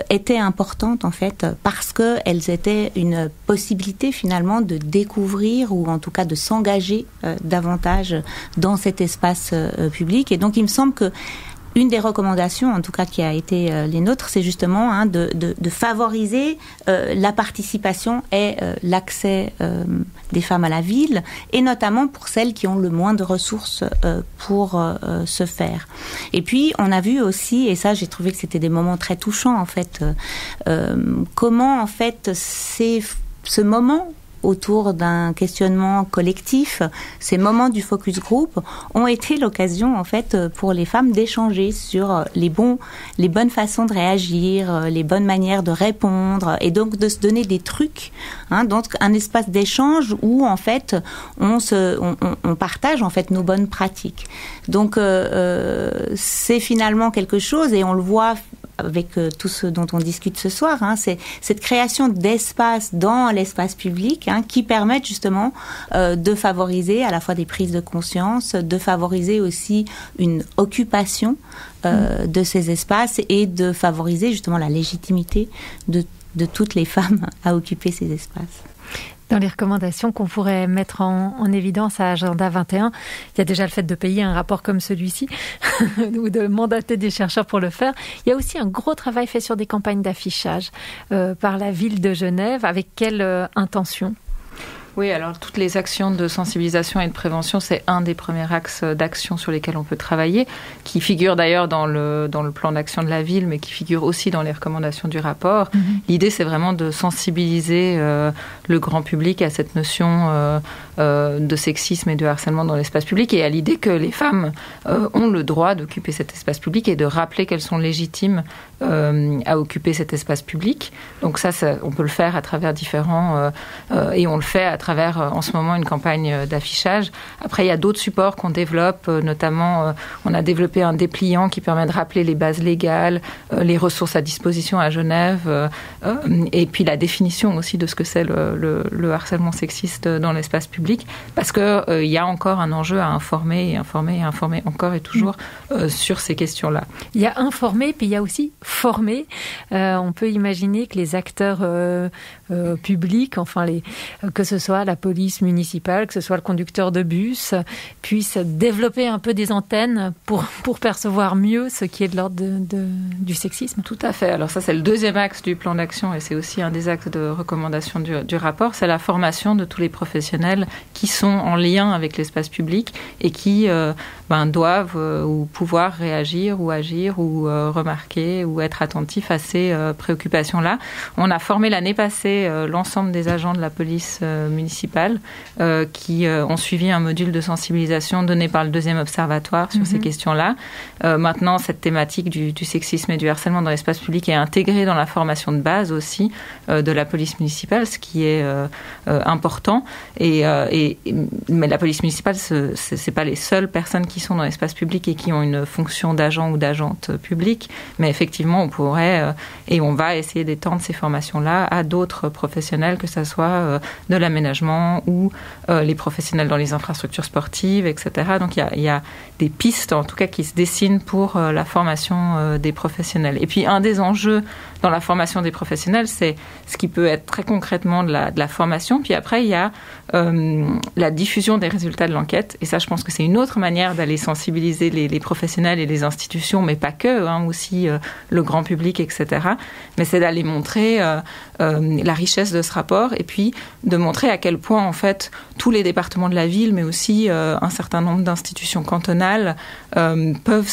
étaient importantes en fait parce que elles étaient une possibilité finalement de découvrir ou en tout cas de s'engager davantage dans cet espace public. Et donc il me semble que une des recommandations, en tout cas qui a été les nôtres, c'est justement de favoriser la participation et l'accès des femmes à la ville, et notamment pour celles qui ont le moins de ressources pour se faire. Et puis on a vu aussi, et ça j'ai trouvé que c'était des moments très touchants en fait, comment en fait ce moment autour d'un questionnement collectif, ces moments du focus group ont été l'occasion en fait pour les femmes d'échanger sur les bonnes façons de réagir, les bonnes manières de répondre, et donc de se donner des trucs, donc un espace d'échange où en fait on partage en fait nos bonnes pratiques. Donc c'est finalement quelque chose, et on le voit avec tout ce dont on discute ce soir, c'est cette création d'espace dans l'espace public qui permettent justement de favoriser à la fois des prises de conscience, de favoriser aussi une occupation de ces espaces, et de favoriser justement la légitimité de toutes les femmes à occuper ces espaces. Dans les recommandations qu'on pourrait mettre en évidence à Agenda 21, il y a déjà le fait de payer un rapport comme celui-ci, ou de mandater des chercheurs pour le faire. Il y a aussi un gros travail fait sur des campagnes d'affichage par la ville de Genève. Avec quelle intention ? Oui, alors toutes les actions de sensibilisation et de prévention, c'est un des premiers axes d'action sur lesquels on peut travailler, qui figure d'ailleurs dans le plan d'action de la ville, mais qui figure aussi dans les recommandations du rapport. L'idée, c'est vraiment de sensibiliser le grand public à cette notion de sexisme et de harcèlement dans l'espace public, et à l'idée que les femmes ont le droit d'occuper cet espace public, et de rappeler qu'elles sont légitimes à occuper cet espace public. Donc ça on peut le faire à travers différents... et on le fait à travers, en ce moment, une campagne d'affichage. Après, il y a d'autres supports qu'on développe, notamment, on a développé un dépliant qui permet de rappeler les bases légales, les ressources à disposition à Genève, et puis la définition aussi de ce que c'est le harcèlement sexiste dans l'espace public, parce qu'il y a encore un enjeu à informer encore et toujours sur ces questions-là. Il y a informer, puis il y a aussi former. On peut imaginer que les acteurs publics, que ce soit la police municipale, que ce soit le conducteur de bus, puissent développer un peu des antennes pour percevoir mieux ce qui est de l'ordre du sexisme. Tout à fait. Alors ça, c'est le deuxième axe du plan d'action et c'est aussi un des axes de recommandation du rapport. C'est la formation de tous les professionnels qui sont en lien avec l'espace public et qui doivent ou pouvoir réagir ou agir ou remarquer ou être attentifs à ces préoccupations-là. On a formé l'année passée l'ensemble des agents de la police municipale qui ont suivi un module de sensibilisation donné par le deuxième observatoire sur ces questions-là. Maintenant, cette thématique du sexisme et du harcèlement dans l'espace public est intégrée dans la formation de base aussi de la police municipale, ce qui est important. Mais la police municipale, c'est pas les seules personnes qui sont dans l'espace public et qui ont une fonction d'agent ou d'agente publique, mais effectivement, on pourrait et on va essayer d'étendre ces formations-là à d'autres professionnels, que ce soit de l'aménagement ou les professionnels dans les infrastructures sportives, etc. Donc, il y a des pistes, en tout cas, qui se dessinent pour la formation des professionnels. Et puis, un des enjeux dans la formation des professionnels, c'est ce qui peut être très concrètement de la formation. Puis après, il y a la diffusion des résultats de l'enquête. Et ça, je pense que c'est une autre manière d'aller sensibiliser les professionnels et les institutions, mais pas que, aussi le grand public, etc. Mais c'est d'aller montrer la richesse de ce rapport et puis de montrer à quel point, en fait, tous les départements de la ville, mais aussi un certain nombre d'institutions cantonales peuvent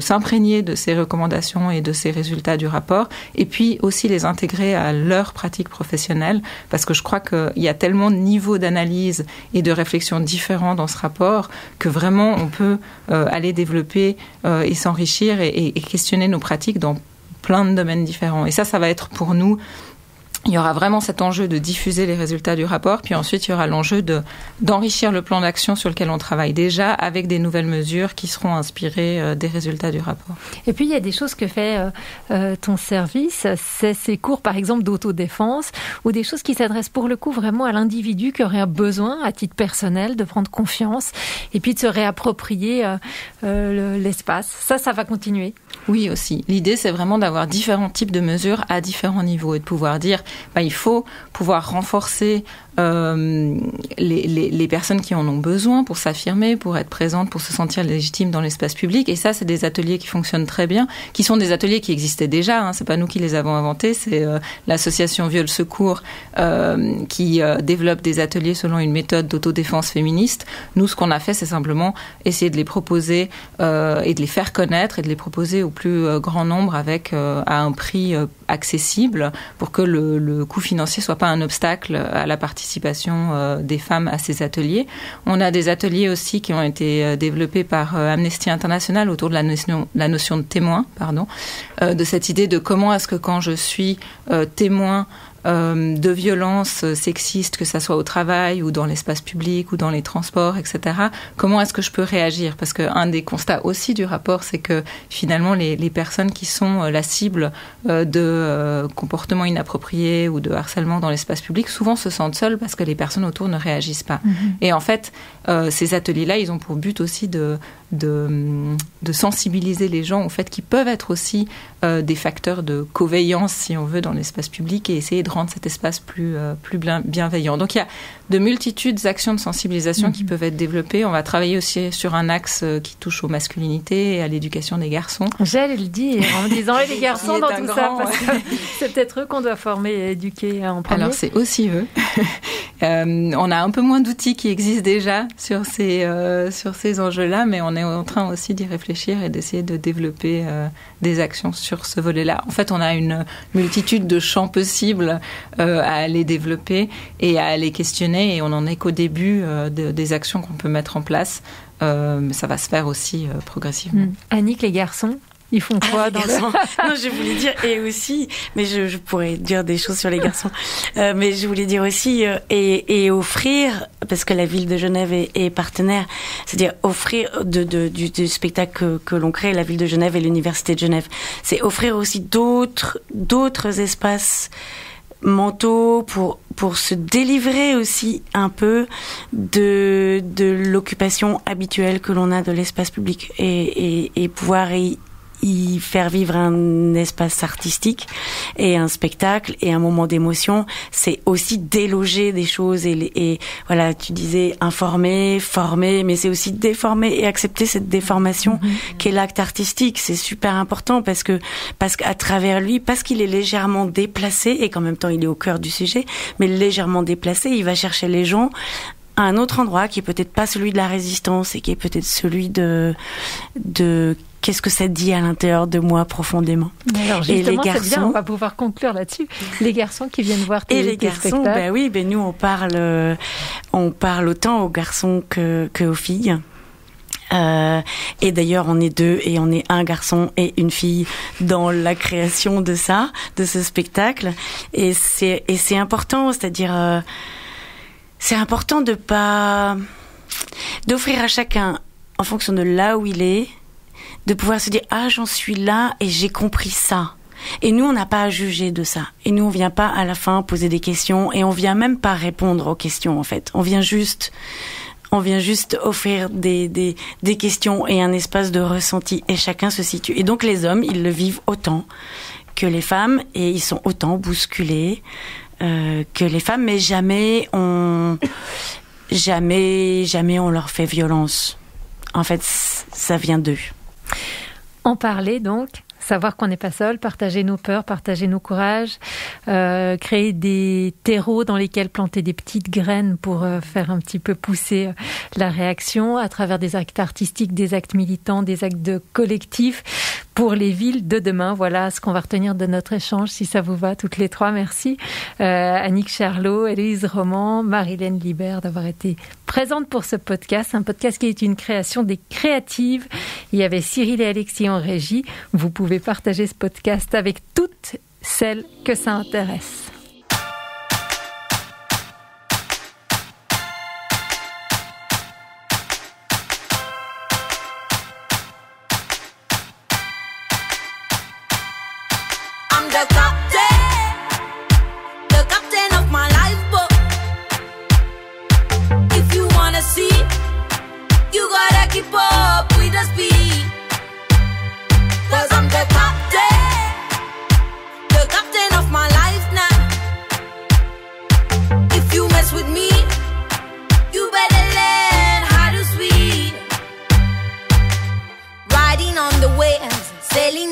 s'imprégner de ces recommandations et de ces résultats du rapport, et puis aussi les intégrer à leur pratique professionnelle, parce que je crois qu'il y a tellement de niveaux d'analyse et de réflexion différents dans ce rapport que vraiment on peut aller développer et s'enrichir et questionner nos pratiques dans plein de domaines différents. Et ça va être pour nous... Il y aura vraiment cet enjeu de diffuser les résultats du rapport, puis ensuite il y aura l'enjeu d'enrichir le plan d'action sur lequel on travaille déjà avec des nouvelles mesures qui seront inspirées des résultats du rapport. Et puis il y a des choses que fait ton service, c'est ces cours par exemple d'autodéfense ou des choses qui s'adressent pour le coup vraiment à l'individu qui aurait un besoin à titre personnel de prendre confiance et puis de se réapproprier l'espace. Ça va continuer. Oui aussi. L'idée c'est vraiment d'avoir différents types de mesures à différents niveaux et de pouvoir dire il faut pouvoir renforcer les personnes qui en ont besoin pour s'affirmer, pour être présentes, pour se sentir légitimes dans l'espace public. Et ça, c'est des ateliers qui fonctionnent très bien, qui sont des ateliers qui existaient déjà. C'est pas nous qui les avons inventés, c'est l'association Viol Secours qui développe des ateliers selon une méthode d'autodéfense féministe. Nous, ce qu'on a fait, c'est simplement essayer de les proposer et de les faire connaître et de les proposer au plus grand nombre avec à un prix accessible pour que le coût financier soit pas un obstacle à la participation des femmes à ces ateliers. On a des ateliers aussi qui ont été développés par Amnesty International autour de la notion de témoin, de cette idée de comment est-ce que quand je suis témoin de violences sexistes, que ça soit au travail ou dans l'espace public ou dans les transports, etc. Comment est-ce que je peux réagir ? Parce qu'un des constats aussi du rapport, c'est que finalement les personnes qui sont la cible de comportements inappropriés ou de harcèlement dans l'espace public souvent se sentent seules parce que les personnes autour ne réagissent pas. Et en fait, ces ateliers-là, ils ont pour but aussi de sensibiliser les gens au fait qu'ils peuvent être aussi des facteurs de coveillance, si on veut, dans l'espace public et essayer de rendre cet espace plus bienveillant. Donc il y a de multitudes d'actions de sensibilisation qui peuvent être développées. On va travailler aussi sur un axe qui touche aux masculinités et à l'éducation des garçons. J'allais le dire en disant les garçons dans tout ça, parce que c'est peut-être eux qu'on doit former et éduquer en premier. Alors c'est aussi eux. On a un peu moins d'outils qui existent déjà sur ces enjeux-là, mais on est en train aussi d'y réfléchir et d'essayer de développer des actions sur ce volet-là. En fait, on a une multitude de champs possibles à aller développer et à aller questionner, et on n'en est qu'au début des actions qu'on peut mettre en place. Ça va se faire aussi progressivement. Annick, les garçons, Ils font quoi dans garçons? Non, je voulais dire et aussi, mais je pourrais dire des choses sur les garçons. Mais je voulais dire aussi et offrir, parce que la ville de Genève est partenaire, c'est-à-dire offrir du spectacle que l'on crée, la ville de Genève et l'université de Genève, c'est offrir aussi d'autres espaces mentaux pour se délivrer aussi un peu de l'occupation habituelle que l'on a de l'espace public et pouvoir y faire vivre un espace artistique et un spectacle et un moment d'émotion. C'est aussi déloger des choses et voilà, tu disais informer, former, mais c'est aussi déformer et accepter cette déformation qu'est l'acte artistique. C'est super important parce qu'à travers lui, parce qu'il est légèrement déplacé et qu'en même temps il est au cœur du sujet, mais légèrement déplacé, il va chercher les gens à un autre endroit qui est peut-être pas celui de la résistance et qui est peut-être celui de qu'est-ce que ça dit à l'intérieur de moi profondément. Alors justement, et les garçons, c'est bien, on va pouvoir conclure là-dessus. Les garçons qui viennent voir tes spectacles. Ben oui, nous on parle autant aux garçons que aux filles. Et d'ailleurs, on est 2 et on est un garçon et une fille dans la création de ce spectacle. Et c'est important, c'est-à-dire c'est important d'offrir à chacun en fonction de là où il est, de pouvoir se dire j'en suis là et j'ai compris ça. Et nous on n'a pas à juger de ça. Et nous on vient pas à la fin poser des questions et on vient même pas répondre aux questions en fait. On vient juste offrir des questions et un espace de ressenti et chacun se situe. Et donc les hommes, ils le vivent autant que les femmes et ils sont autant bousculés que les femmes, mais jamais on leur fait violence. En fait, ça vient d'eux. En parler donc, savoir qu'on n'est pas seul, partager nos peurs, partager nos courages, créer des terreaux dans lesquels planter des petites graines pour faire un petit peu pousser la réaction à travers des actes artistiques, des actes militants, des actes collectifs pour les villes de demain. Voilà ce qu'on va retenir de notre échange, si ça vous va, toutes les trois. Merci. Annick Charlot, Héloïse Roman, Marilène Libert d'avoir été présente pour ce podcast. Un podcast qui est une création des créatives. Il y avait Cyril et Alexis en régie. Vous pouvez partager ce podcast avec toutes celles que ça intéresse.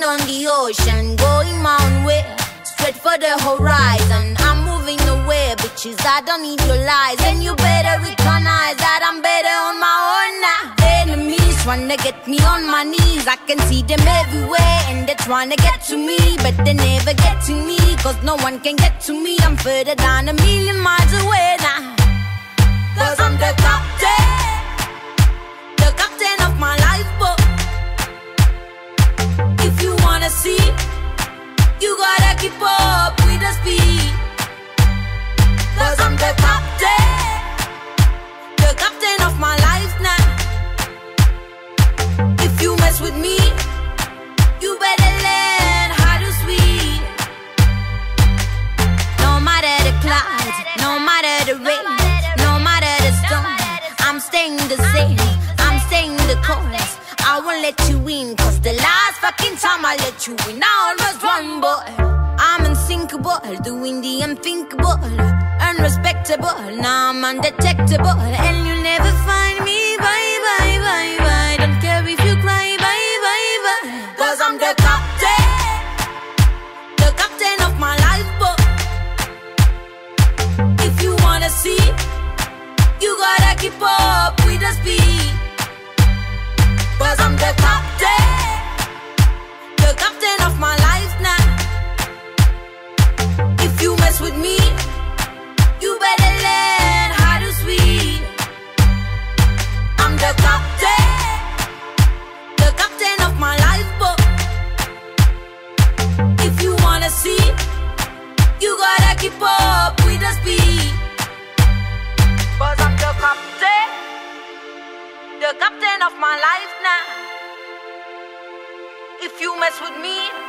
On the ocean, going my way, straight for the horizon. I'm moving away, bitches, I don't need your lies. And you better recognize that I'm better on my own now. Enemies tryna get me on my knees, I can see them everywhere. And they're tryna get to me, but they never get to me. Cause no one can get to me, I'm further down 1,000,000 miles away now. Cause I'm the captain of my lifeboat. If you wanna see, you gotta keep up with the speed. Cause I'm the captain of my life now. If you mess with me, you better learn how to swim. No matter the clouds, no matter the rain, no matter the storm, I'm staying the same, I'm staying the course. I won't let you in, cause the last fucking time I let you in, I almost won, boy. I'm unsinkable, doing the unthinkable, unrespectable, now I'm undetectable. And you'll never find me, bye, bye, bye, bye. Don't care if you cry, bye, bye, bye. Cause I'm the captain of my lifeboat. If you wanna see, you gotta keep up with the speed. Cause I'm the captain of my life now. If you mess with me, you better learn how to swim. I'm the captain of my lifeboat. mess with me.